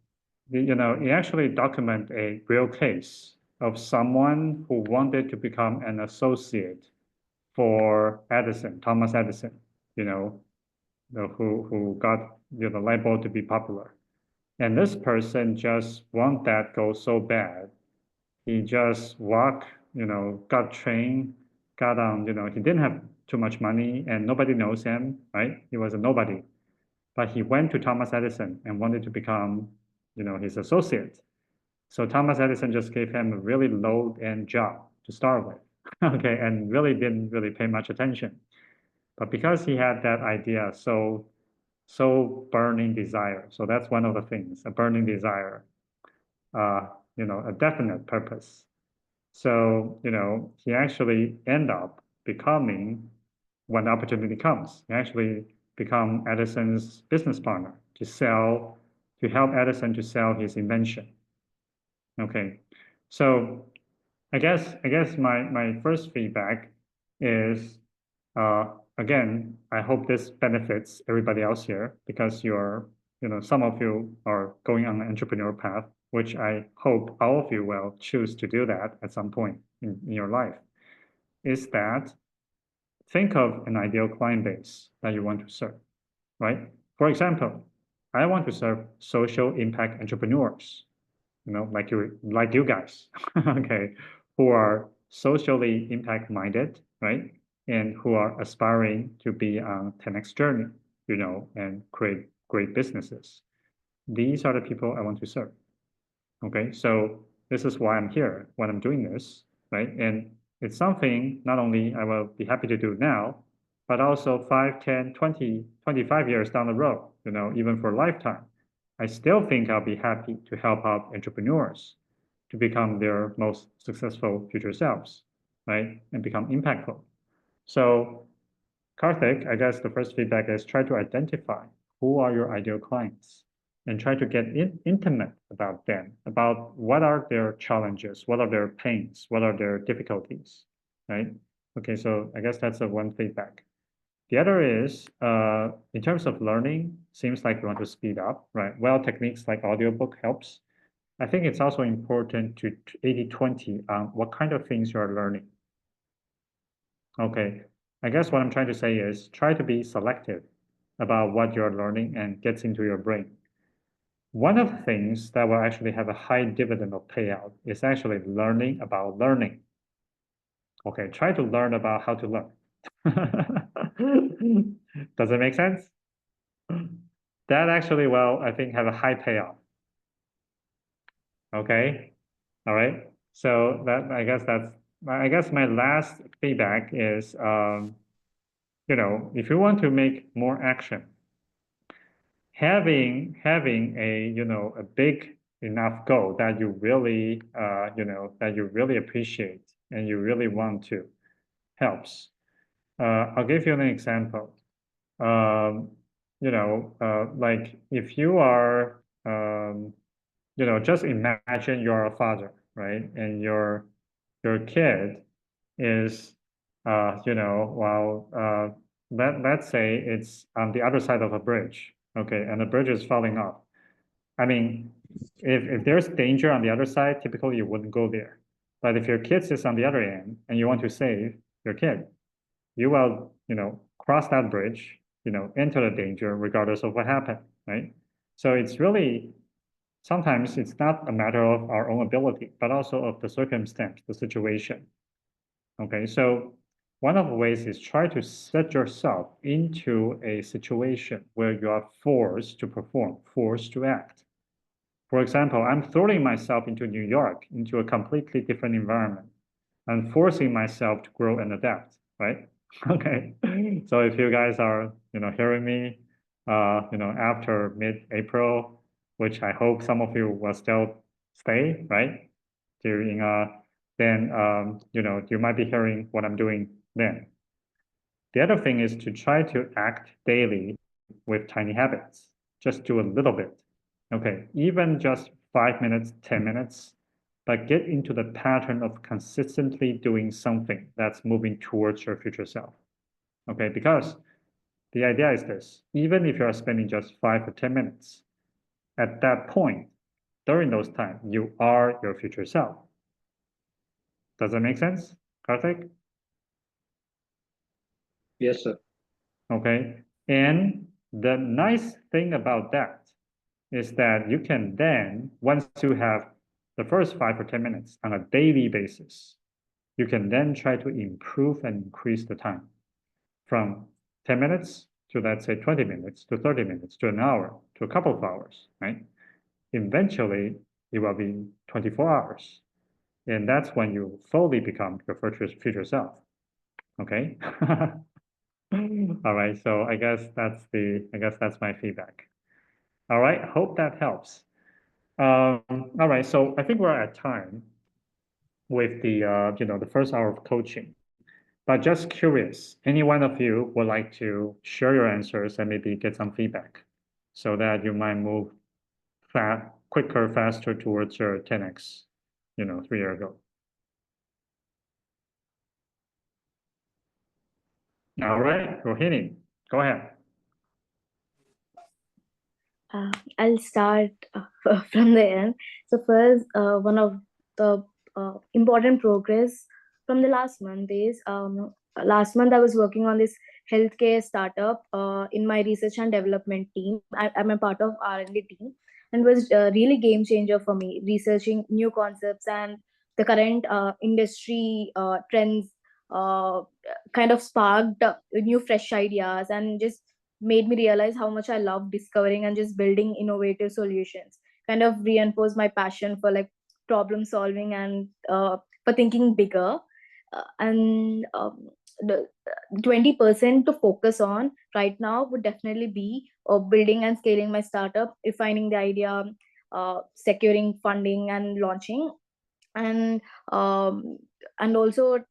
it actually document a real case of someone who wanted to become an associate for Edison, Thomas Edison, who got the light bulb to be popular. And this person just want that goal so bad. He just got trained, got on, he didn't have too much money and nobody knows him, right? He was a nobody. But he went to Thomas Edison and wanted to become, his associate. So Thomas Edison just gave him a really low-end job to start with, okay, and really didn't really pay much attention. But because he had that idea, so burning desire. So that's one of the things, a burning desire, a definite purpose. So, he actually end up becoming, when the opportunity comes, he actually become Edison's business partner to help Edison to sell his invention. Okay, so I guess my first feedback is, again, I hope this benefits everybody else here because some of you are going on an entrepreneurial path, which I hope all of you will choose to do that at some point in your life, is that think of an ideal client base that you want to serve, right? For example, I want to serve social impact entrepreneurs, like you guys, okay, who are socially impact minded, right? And who are aspiring to be on 10x journey, and create great businesses. These are the people I want to serve. Okay, so this is why I'm here, when I'm doing this, right? And it's something not only I will be happy to do now, but also 5, 10, 20, 25 years down the road, even for a lifetime. I still think I'll be happy to help out entrepreneurs to become their most successful future selves, right? And become impactful. So Karthik, I guess the first feedback is try to identify who are your ideal clients and try to get intimate about them, about what are their challenges, what are their pains, what are their difficulties, right? Okay, so I guess that's the one feedback. The other is, in terms of learning, seems like you want to speed up, right? Well, techniques like audiobook helps. I think it's also important to 80-20 on what kind of things you are learning. Okay, I guess what I'm trying to say is try to be selective about what you're learning and gets into your brain. One of the things that will actually have a high dividend of payout is actually learning about learning. Okay, try to learn about how to learn. Does it make sense? That actually will, I think, have a high payout. Okay, all right. So I guess my last feedback is, if you want to make more action, having a big enough goal that you really appreciate and you really want to helps. I'll give you an example. like if you are, just imagine you're a father, right? And your kid is, let's say it's on the other side of a bridge, okay, and the bridge is falling off. I mean, if there's danger on the other side, typically you wouldn't go there. But if your kid is on the other end and you want to save your kid, you will, cross that bridge, into the danger regardless of what happened, right? So it's really, sometimes it's not a matter of our own ability, but also of the circumstance, the situation. Okay, so one of the ways is try to set yourself into a situation where you are forced to perform, forced to act. For example, I'm throwing myself into New York, into a completely different environment, and forcing myself to grow and adapt, right? Okay. So if you guys are, hearing me, after mid-April, which I hope some of you will still stay, right? During, then, you might be hearing what I'm doing then. The other thing is to try to act daily with tiny habits. Just do a little bit. Okay, even just 5 minutes, 10 minutes, but get into the pattern of consistently doing something that's moving towards your future self. Okay, because the idea is this, even if you're spending just 5 or 10 minutes, at that point, during those times, you are your future self. Does that make sense, Karthik? Yes, sir. Okay, and the nice thing about that is that you can then, once you have the first 5 or 10 minutes on a daily basis, you can then try to improve and increase the time from 10 minutes to, let's say, 20 minutes to 30 minutes to an hour to a couple of hours, right? Eventually, it will be 24 hours. And that's when you fully become your future self. Okay. All right. So I guess that's my feedback. All right. Hope that helps. All right. So I think we're at time with the the first hour of coaching. But just curious, any one of you would like to share your answers and maybe get some feedback so that you might move quicker, faster towards your 10x, 3 year ago. All right, Rohini, go ahead. I'll start from the end. So first, one of the important progress from the last month is last month I was working on this healthcare startup in my research and development team. I'm a part of R&D team, and was really game changer for me. Researching new concepts and the current industry trends kind of sparked new fresh ideas and just made me realize how much I love discovering and just building innovative solutions. Kind of reinforced my passion for like problem solving and for thinking bigger. And the 20% to focus on right now would definitely be building and scaling my startup, refining the idea, securing funding and launching, and um, also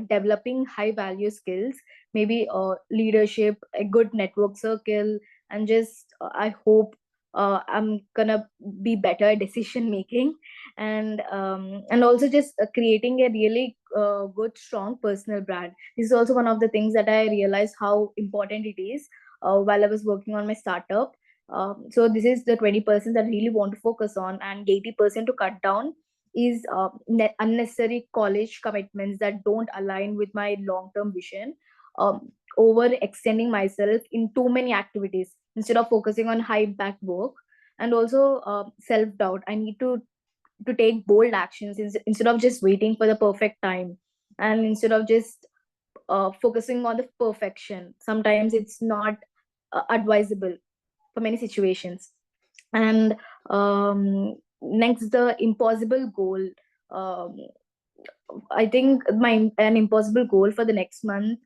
developing high value skills, maybe leadership, a good network circle, and just I hope I'm gonna be better at decision making, and also just creating a really good strong personal brand. This is also one of the things that I realized how important it is while I was working on my startup. So this is the 20% that I really want to focus on, and 80% to cut down is unnecessary college commitments that don't align with my long-term vision, overextending myself in too many activities instead of focusing on high impact work, and also self-doubt. I need to take bold actions instead of just waiting for the perfect time, and instead of just focusing on the perfection. Sometimes it's not advisable for many situations. And next, the impossible goal. um, I think an impossible goal for the next month,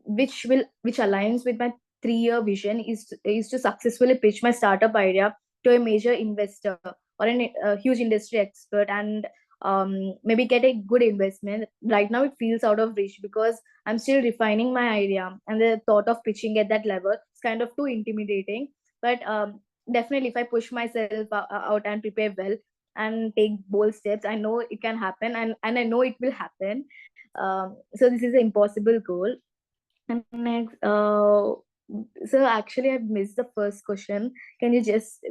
which aligns with my 3 year vision, is to successfully pitch my startup idea to a major investor or a huge industry expert, and maybe get a good investment. Right now it feels out of reach because I'm still refining my idea, and the thought of pitching at that level is kind of too intimidating. But definitely, if I push myself out and prepare well and take bold steps, I know it can happen, and I know it will happen. So this is an impossible goal. And next, so actually I missed the first question. Can you just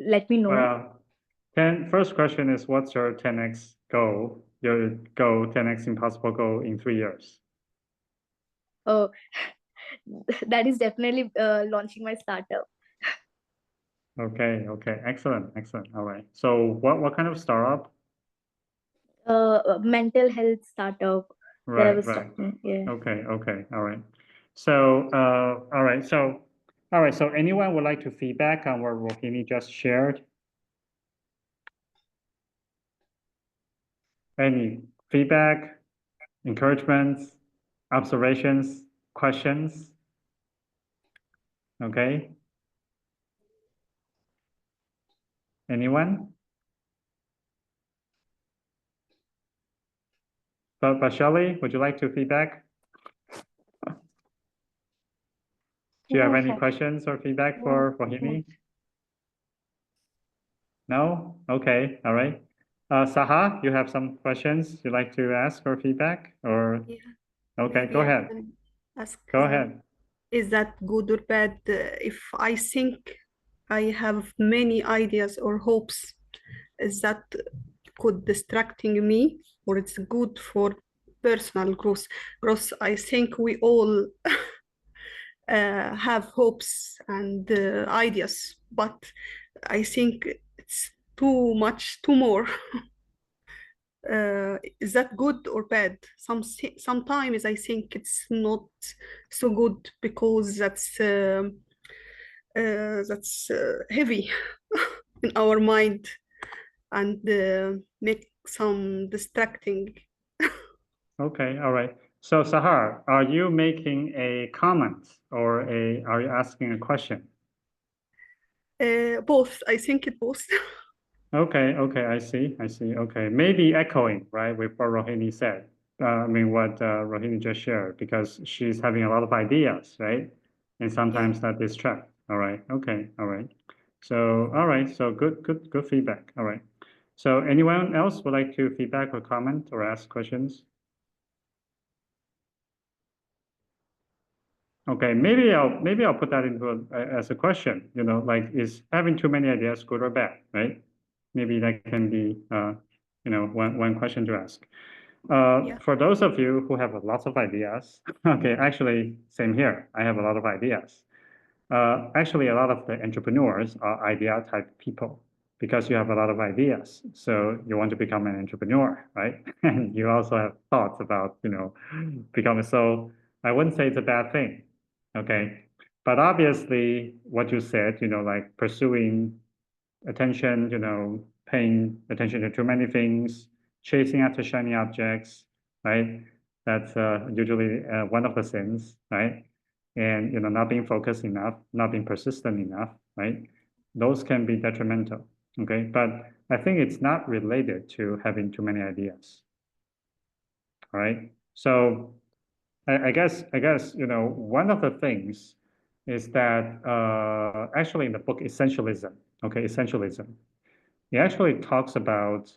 let me know? Well, first question is, what's your 10x goal? Your goal, 10x impossible goal in 3 years? Oh, that is definitely launching my startup. Okay, excellent. All right. So what kind of startup? Mental health startup that I was talking. Yeah. Okay, all right. So, all right, so anyone would like to feedback on what Rohini just shared? Any feedback, encouragements, observations, questions? Okay. Anyone? But Shelley, would you like to feedback? Do you have any questions or feedback for Rohini? No? Okay, all right. Saha, you have some questions you'd like to ask or feedback or? Yeah, Okay, maybe go I ahead. can ask, Go ahead. is that good or bad? If I think I have many ideas or hopes, is that could distracting me, or it's good for personal growth? I think we all have hopes and ideas, but I think it's too much, too more. Is that good or bad? Sometimes I think it's not so good because that's heavy in our mind and make some distracting. Okay, all right. So Sahar, are you making a comment or are you asking a question? Both, I think it both. Okay, I see. Okay, maybe echoing, right, with what Rohini said. I mean, what Rohini just shared, because she's having a lot of ideas, right? And sometimes that distract. All right, okay, all right. So, all right, so good feedback. All right. So anyone else would like to feedback or comment or ask questions? Okay, maybe I'll put that into as a question, you know, like, is having too many ideas good or bad, right? Maybe that can be, you know, one question to ask. Yeah. For those of you who have lots of ideas, okay, actually, same here. I have a lot of ideas. Actually, a lot of the entrepreneurs are idea type people because you have a lot of ideas. So you want to become an entrepreneur, right? And you also have thoughts about, you know, becoming. So I wouldn't say it's a bad thing, okay? But obviously, what you said, you know, like pursuing attention, you know, paying attention to too many things, chasing after shiny objects, right? That's usually one of the sins, right? And, you know, not being focused enough, not being persistent enough, right? Those can be detrimental, okay? But I think it's not related to having too many ideas, all right? So I guess, you know, one of the things is that actually in the book Essentialism, okay, Essentialism, he actually talks about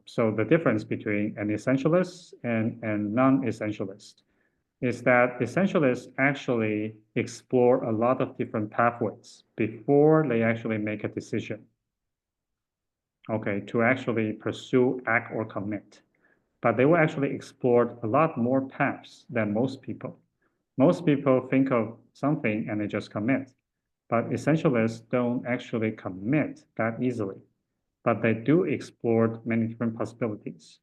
so the difference between an essentialist and non-essentialist is that essentialists actually explore a lot of different pathways before they actually make a decision, okay, to actually pursue, act, or commit. But they will actually explore a lot more paths than most people. Most people think of something and they just commit, but essentialists don't actually commit that easily, but they do explore many different possibilities.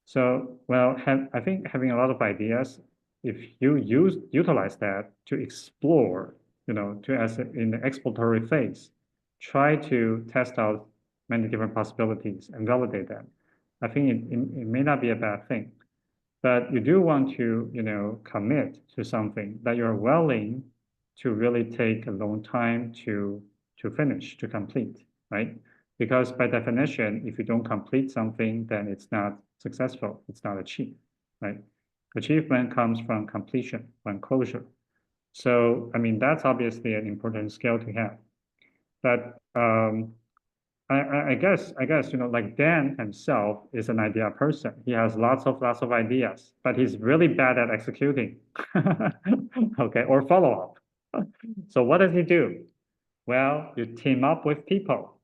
So, well, I think having a lot of ideas, if you utilize that to explore, you know, in the exploratory phase, try to test out many different possibilities and validate them. I think it may not be a bad thing, but you do want to, you know, commit to something that you're willing to really take a long time to finish, to complete, right? Because by definition, if you don't complete something, then it's not successful, it's not achieved, right? Achievement comes from completion, from closure. So, I mean, that's obviously an important skill to have. But I guess, like Dan himself is an idea person. He has lots of ideas, but he's really bad at executing, okay, or follow up. So what does he do? Well, you team up with people,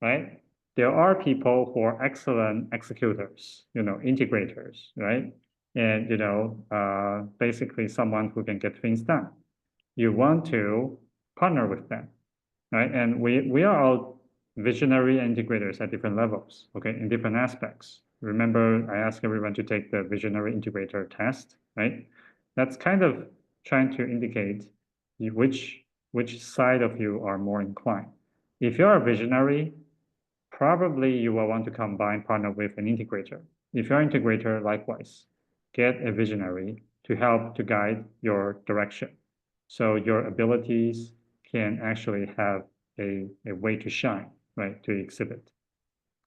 right? There are people who are excellent executors, integrators, right? And, basically someone who can get things done. You want to partner with them, right? And we are all visionary integrators at different levels, okay, in different aspects. Remember, I asked everyone to take the visionary integrator test, right? That's kind of trying to indicate which side of you are more inclined. If you're a visionary, probably you will want to combine partner with an integrator. If you're an integrator, likewise, get a visionary to help to guide your direction. So your abilities can actually have a way to shine, right? To exhibit.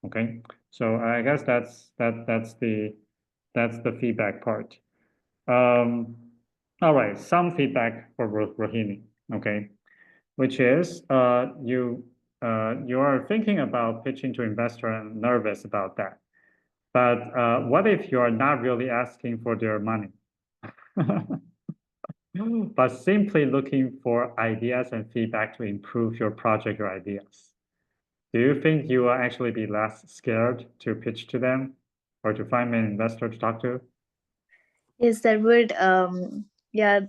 Okay. So I guess that's the feedback part. All right, some feedback for Rohini, okay, which is you are thinking about pitching to investor and nervous about that. But what if you are not really asking for their money, but simply looking for ideas and feedback to improve your project or ideas? Do you think you will actually be less scared to pitch to them or to find an investor to talk to? Yes, that would yeah,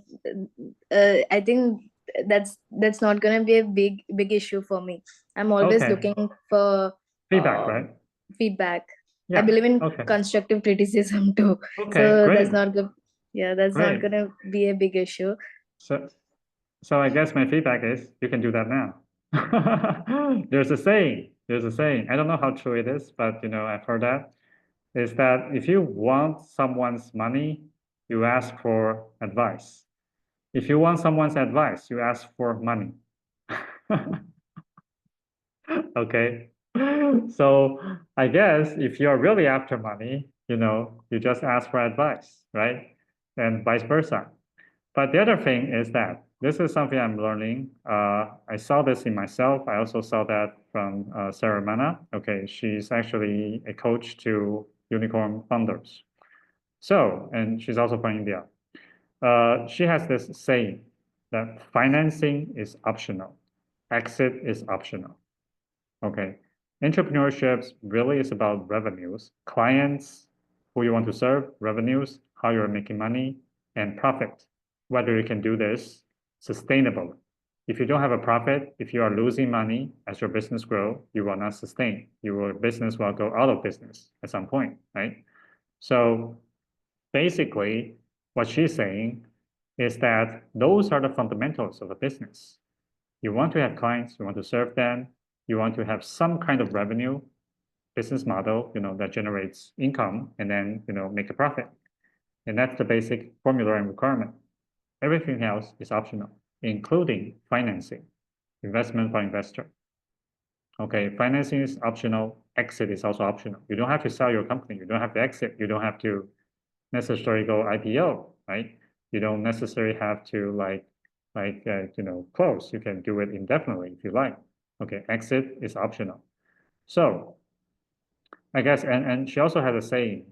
I think that's not gonna be a big issue for me. I'm always Okay. looking for Feedback, right? feedback. Yeah. I believe in Okay. constructive criticism too. Okay, So great. that's not good. Yeah, that's not Great. gonna be a big issue. So I guess my feedback is you can do that now. There's a saying. I don't know how true it is, but I've heard that. Is that if you want someone's money, you ask for advice. If you want someone's advice, you ask for money. Okay. So I guess if you're really after money, you just ask for advice, right? And vice versa. But the other thing is that this is something I'm learning. I saw this in myself. I also saw that from Sarah Mana. Okay, she's actually a coach to unicorn founders. So, and she's also from India. She has this saying that financing is optional, exit is optional. Okay, entrepreneurship really is about revenues, clients, who you want to serve, revenues, how you're making money, and profit. Whether you can do this sustainably. If you don't have a profit, if you are losing money as your business grow, you will not sustain. Your business will go out of business at some point, right? So basically, what she's saying is that those are the fundamentals of a business. You want to have clients, you want to serve them, you want to have some kind of revenue business model, that generates income and then, make a profit. And that's the basic formula and requirement. Everything else is optional, including financing, investment by investor. Okay, financing is optional, exit is also optional. You don't have to sell your company, you don't have to exit, you don't have to necessarily go IPO, right? You don't necessarily have to close. You can do it indefinitely if you like. Okay, exit is optional. So I guess, and she also has a saying,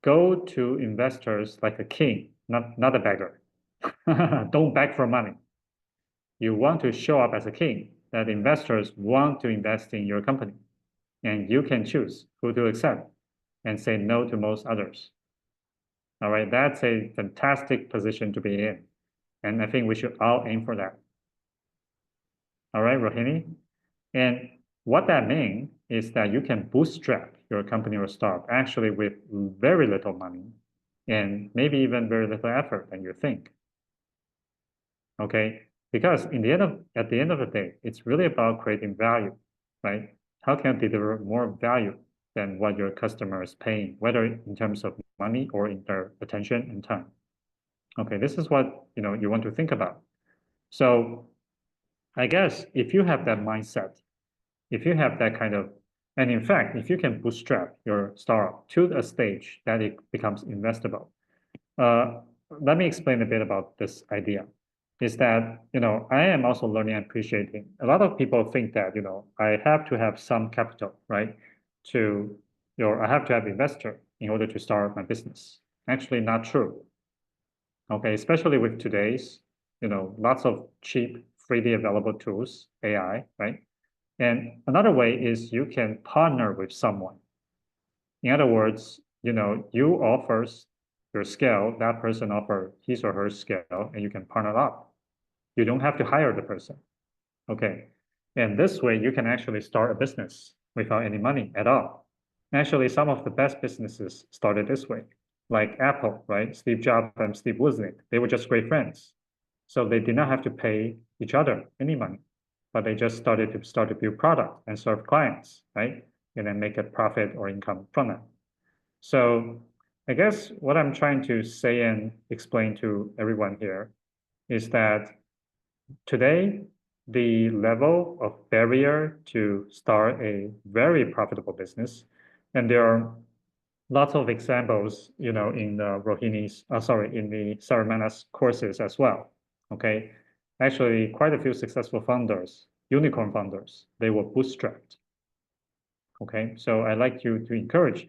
go to investors like a king, not a beggar. Don't beg for money. You want to show up as a king, that investors want to invest in your company. And you can choose who to accept and say no to most others. All right, that's a fantastic position to be in. And I think we should all aim for that. All right, Rohini? And what that means is that you can bootstrap your company or startup actually with very little money and maybe even very little effort than you think. Okay, because at the end of the day, it's really about creating value, right? How can you deliver more value than what your customer is paying, whether in terms of money or in their attention and time? Okay, this is what you want to think about. So I guess if you have that mindset, if you have that kind of And in fact, if you can bootstrap your startup to a stage that it becomes investable, let me explain a bit about this idea. Is that, I am also learning and appreciating. A lot of people think that, I have to have some capital, right? I have to have investor in order to start my business. Actually, not true. Okay, especially with today's, lots of cheap, freely available tools, AI, right? And another way is you can partner with someone. In other words, you offers your scale, that person offer his or her scale, and you can partner up. You don't have to hire the person. Okay. And this way you can actually start a business without any money at all. Actually, some of the best businesses started this way, like Apple, right? Steve Jobs and Steve Wozniak, they were just great friends. So they did not have to pay each other any money, but they just started to build product and serve clients, right? And then make a profit or income from it. So I guess what I'm trying to say and explain to everyone here is that today, the level of barrier to start a very profitable business, and there are lots of examples, in Rohini's, in the Saramana's courses as well. Okay, actually, quite a few successful founders, unicorn founders, they were bootstrapped. Okay, so I like you to encourage.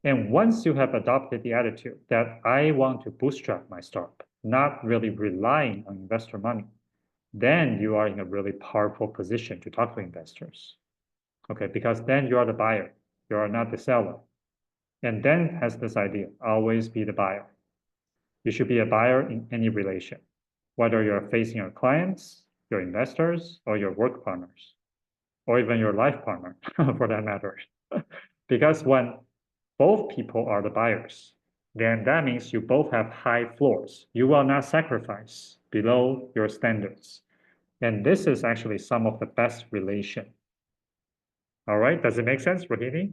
And once you have adopted the attitude that I want to bootstrap my startup, not really relying on investor money, then you are in a really powerful position to talk to investors. Okay, because then you are the buyer, you are not the seller. And then has this idea, always be the buyer. You should be a buyer in any relation, whether you're facing your clients, your investors, or your work partners, or even your life partner, for that matter. Because when both people are the buyers, then that means you both have high floors. You will not sacrifice below your standards. And this is actually some of the best relation. All right, does it make sense, Rohini?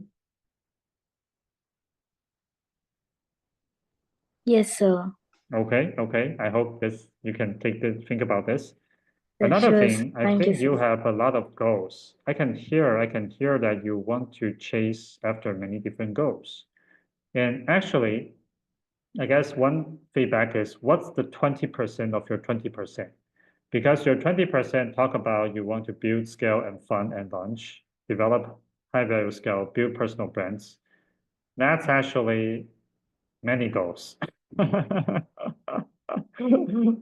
Yes, sir. Okay. I hope you can think about this. Yeah, Another sure, thing, I thank you, think you sir. have a lot of goals. I can hear that you want to chase after many different goals. And actually, I guess one feedback is what's the 20% of your 20%? Because your 20% talk about you want to build, scale, and fund and launch, develop high value scale, build personal brands. That's actually many goals.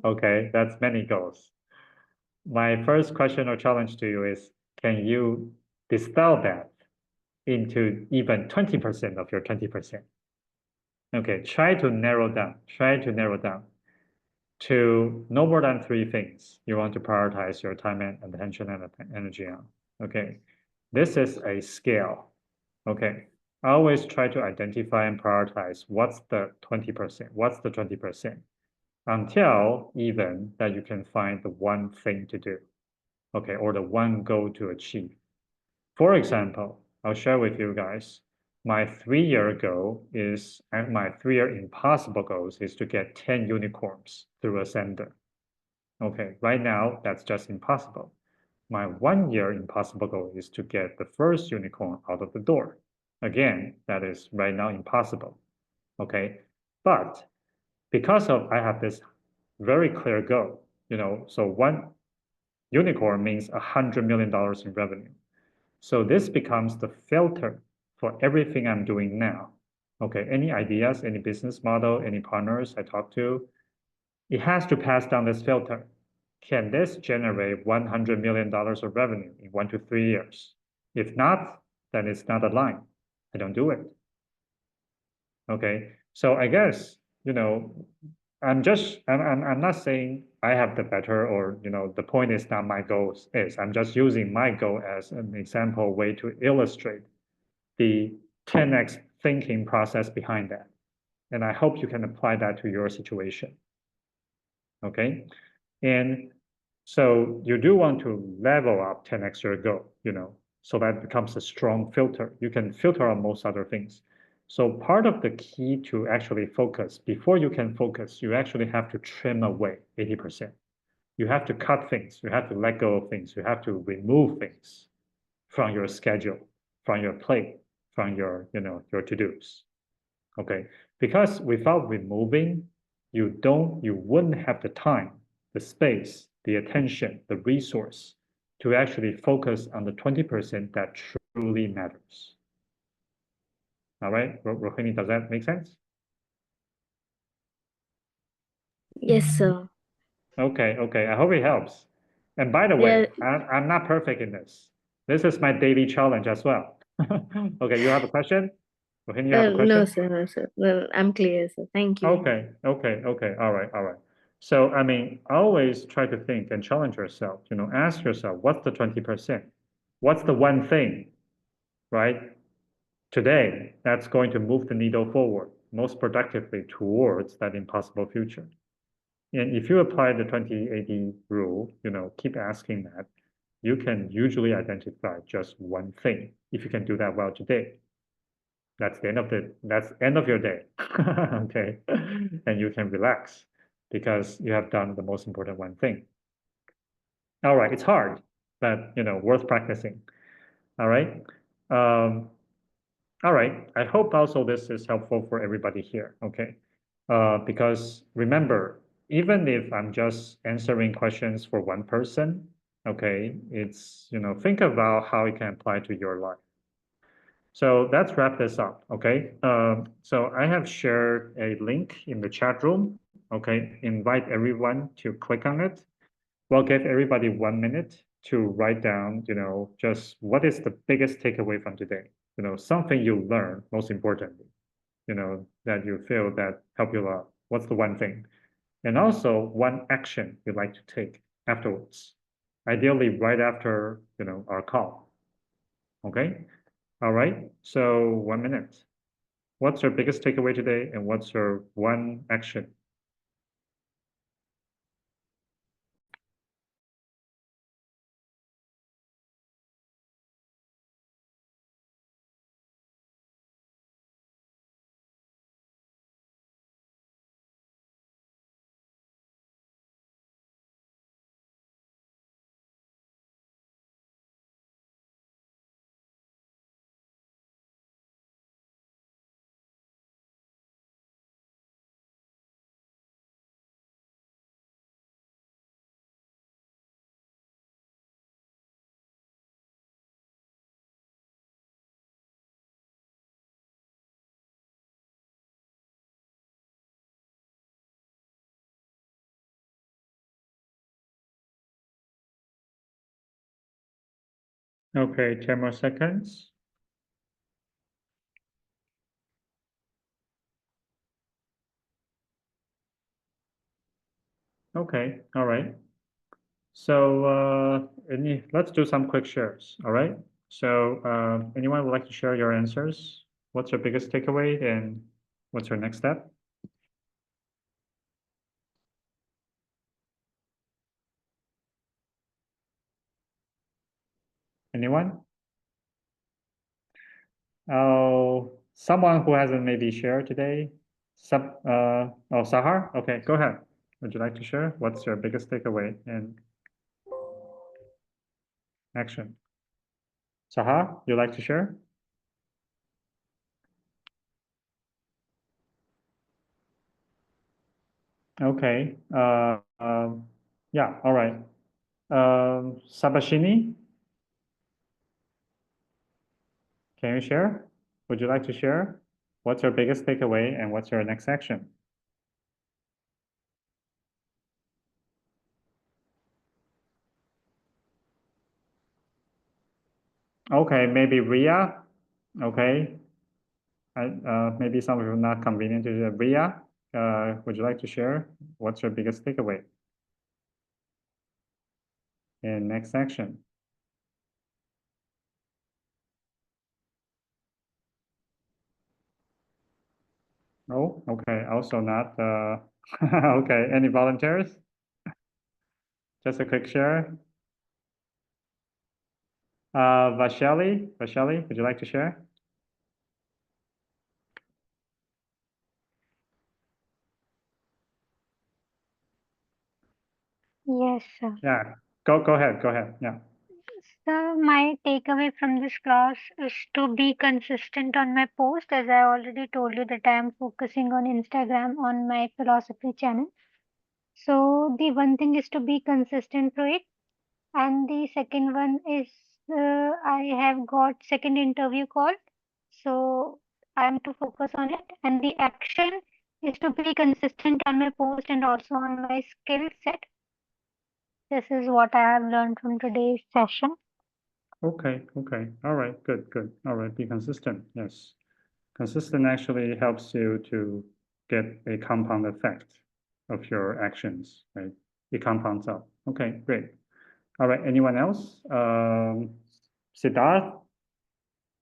Okay, that's many goals. My first question or challenge to you is, can you distill that into even 20% of your 20%? Okay, try to narrow down to no more than 3 things you want to prioritize your time and attention and energy on. Okay, this is a scale. Okay, I always try to identify and prioritize what's the 20%, what's the 20%, until even that you can find the one thing to do, okay, or the one goal to achieve. For example, I'll share with you guys, my 3-year goal is, and my 3-year impossible goals is to get 10 unicorns through Ascender. Okay, right now, that's just impossible. My 1-year impossible goal is to get the first unicorn out of the door. Again, that is right now impossible. Okay, but because I have this very clear goal, so 1 unicorn means $100 million in revenue. So this becomes the filter for everything I'm doing now. Okay, any ideas, any business model, any partners I talk to, it has to pass down this filter. Can this generate $100 million of revenue in 1 to 3 years? If not, then it's not aligned. I don't do it. Okay, so I guess, I'm not saying I have the better or, the point is not my goal is. I'm just using my goal as an example way to illustrate the 10x thinking process behind that. And I hope you can apply that to your situation. Okay, and so you do want to level up 10x your goal, so that becomes a strong filter. You can filter on most other things. So part of the key to actually focus, before you can focus, you actually have to trim away 80%. You have to cut things, you have to let go of things, you have to remove things from your schedule. from your plate, from your, your to-dos. Okay, because without removing, you wouldn't have the time, the space, the attention, the resource to actually focus on the 20% that truly matters. All right, Rohini, does that make sense? Yes, sir. Okay, I hope it helps. And by the way, I'm not perfect in this. This is my daily challenge as well. Okay, you have a question? Rohini, you have a question? No, sir, no, sir. No, I'm clear, sir. Thank you. Okay. All right. So, I mean, always try to think and challenge yourself, ask yourself, what's the 20%? What's the one thing, right? Today, that's going to move the needle forward most productively towards that impossible future. And if you apply the 20-80 rule, keep asking that, you can usually identify just one thing if you can do that well today. That's the end of your day. Okay. And you can relax because you have done the most important one thing. All right, it's hard, but worth practicing. All right. All right. I hope also this is helpful for everybody here. Okay. Because remember, even if I'm just answering questions for one person, okay, it's, think about how it can apply to your life. So let's wrap this up, okay? So I have shared a link in the chat room, okay? Invite everyone to click on it. We'll give everybody 1 minute to write down, just what is the biggest takeaway from today? Something you learned, most importantly, that you feel that helped you a lot. What's the one thing? And also one action you'd like to take afterwards, ideally right after, our call, okay? All right, so 1 minute. What's your biggest takeaway today and what's your one action? Okay, 10 more seconds. Okay, all right. So let's do some quick shares, all right? So anyone would like to share your answers? What's your biggest takeaway and what's your next step? Anyone? Oh, someone who hasn't maybe shared today? Sahar? Okay, go ahead. Would you like to share? What's your biggest takeaway and action? Sahar, you like to share? Okay. Yeah, all right. Sabashini, can you share? Would you like to share? What's your biggest takeaway and what's your next action? Okay, maybe Ria. Okay. Maybe some of you are not convenient to share. Ria, would you like to share? What's your biggest takeaway? And next action. Oh, okay, also not. Okay, any volunteers? Just a quick share. Vashali, would you like to share? Yes, sir. Yeah, go ahead, yeah. my takeaway from this class is to be consistent on my post, as I already told you that I am focusing on Instagram on my philosophy channel. So the one thing is to be consistent to it, and the second one is I have got second interview call, so I am to focus on it, and the action is to be consistent on my post and also on my skill set. This is what I have learned from today's session. Okay, okay. All right, good, good. All right, be consistent. Yes. Consistent actually helps you to get a compound effect of your actions, right? It compounds up. Okay, great. All right, anyone else? Siddharth,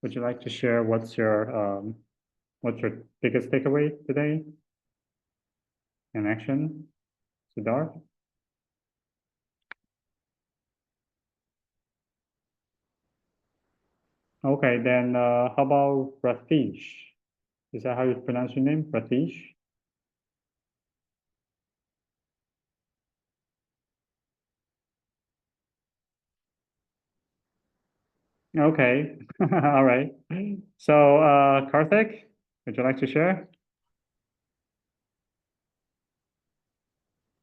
would you like to share what's your biggest takeaway today? An action, Siddharth? Okay, then how about Ratish? Is that how you pronounce your name, Ratish? Okay, all right. So, Karthik, would you like to share?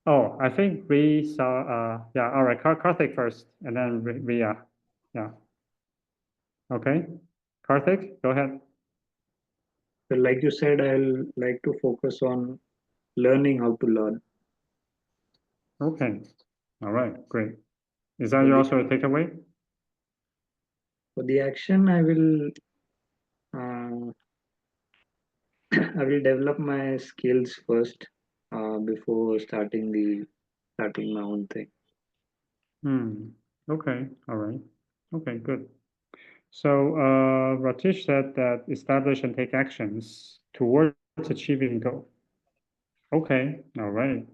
Oh, I think we saw, yeah, all right, Karthik first, and then Ria. Yeah. Okay, Karthik, go ahead. So like you said, I'll like to focus on learning how to learn. Okay, all right, great. Is that Okay. also a takeaway? For the action, I will I will develop my skills first before starting my own thing. Okay, all right. Okay, good. So, Ratish said that establish and take actions towards achieving goal. Okay, all right.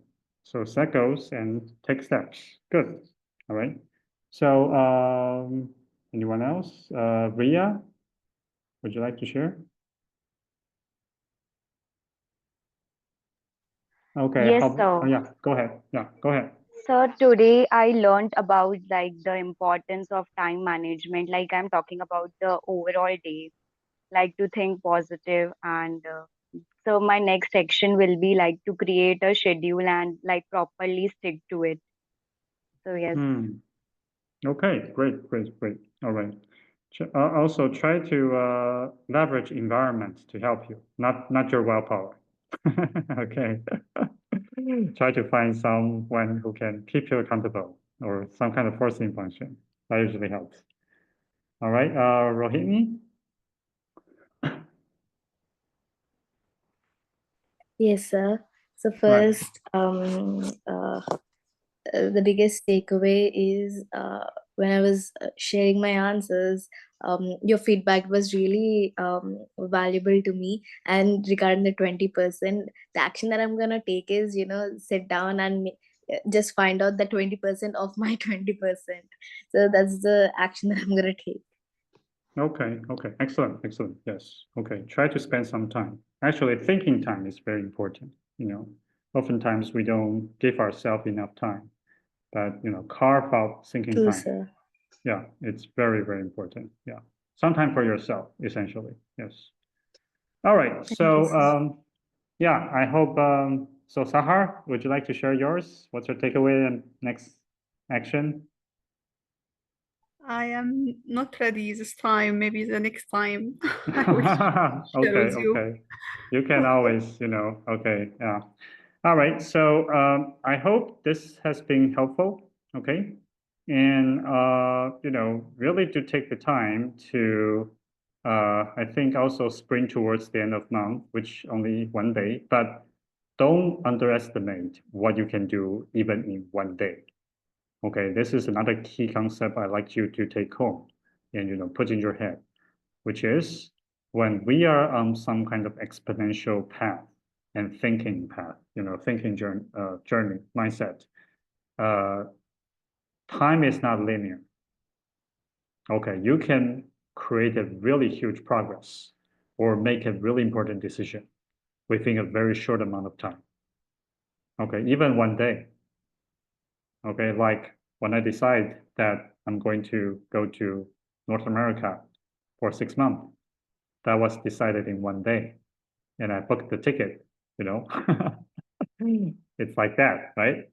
So set goals and take steps. Good. All right. So, anyone else? Ria, would you like to share? Okay, Yes, oh, sir. yeah, go ahead. Yeah, go ahead. So today I learned about like the importance of time management. Like I'm talking about the overall day, like to think positive and so my next section will be like to create a schedule and like properly stick to it. So yes. Okay, great, great, great. All right. Also, try to leverage environment to help you, not your willpower. Okay. Try to find someone who can keep you accountable or some kind of forcing function. That usually helps. All right, Rohini? Yes, sir. So Right. first, the biggest takeaway is when I was sharing my answers, your feedback was really valuable to me. And regarding the 20%, the action that I'm gonna take is, sit down and just find out the 20% of my 20%. So that's the action that I'm gonna take. Okay, okay, excellent, excellent. Yes. Okay, try to spend some time. Actually, thinking time is very important. Oftentimes we don't give ourselves enough time, but carve out thinking True, time. sir. Yeah, it's very, very important. Yeah. Some time for yourself, essentially. Yes. All right. Thank you, So, sir. yeah, I hope, so Sahar, would you like to share yours? What's your takeaway and next action? I am not ready this time. Maybe the next time I will share Okay, with you. okay. You can always, okay, yeah. All right, so I hope this has been helpful, okay? And, really to take the time to, I think also sprint towards the end of month, which only one day, but don't underestimate what you can do even in one day. Okay, this is another key concept I'd like you to take home and put in your head, which is when we are on some kind of exponential path and thinking path, thinking journey mindset, time is not linear. Okay, you can create a really huge progress or make a really important decision within a very short amount of time. Okay, even one day. Okay, like when I decide that I'm going to go to North America for 6 months. That was decided in one day. And I booked the ticket, you know. It's like that, right?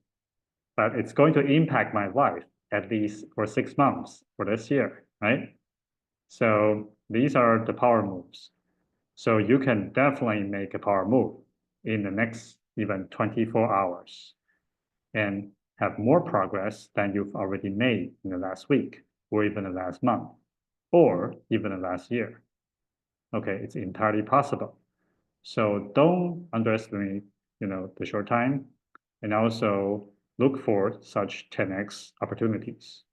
But it's going to impact my life at least for 6 months for this year, right? So these are the power moves. So you can definitely make a power move in the next even 24 hours and have more progress than you've already made in the last week or even the last month or even the last year. Okay, it's entirely possible. So don't underestimate, the short time, and also look for such 10x opportunities.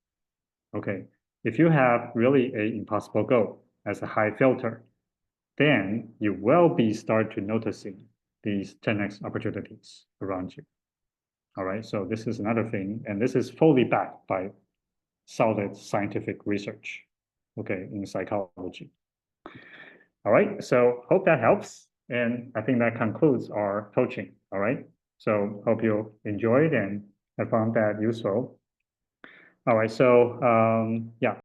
Okay, if you have really an impossible goal as a high filter, then you will start to noticing these 10x opportunities around you. All right, so this is another thing, and this is fully backed by solid scientific research, okay, in psychology. All right, so hope that helps, and I think that concludes our coaching, all right? So hope you enjoyed and have found that useful. All right, so yeah.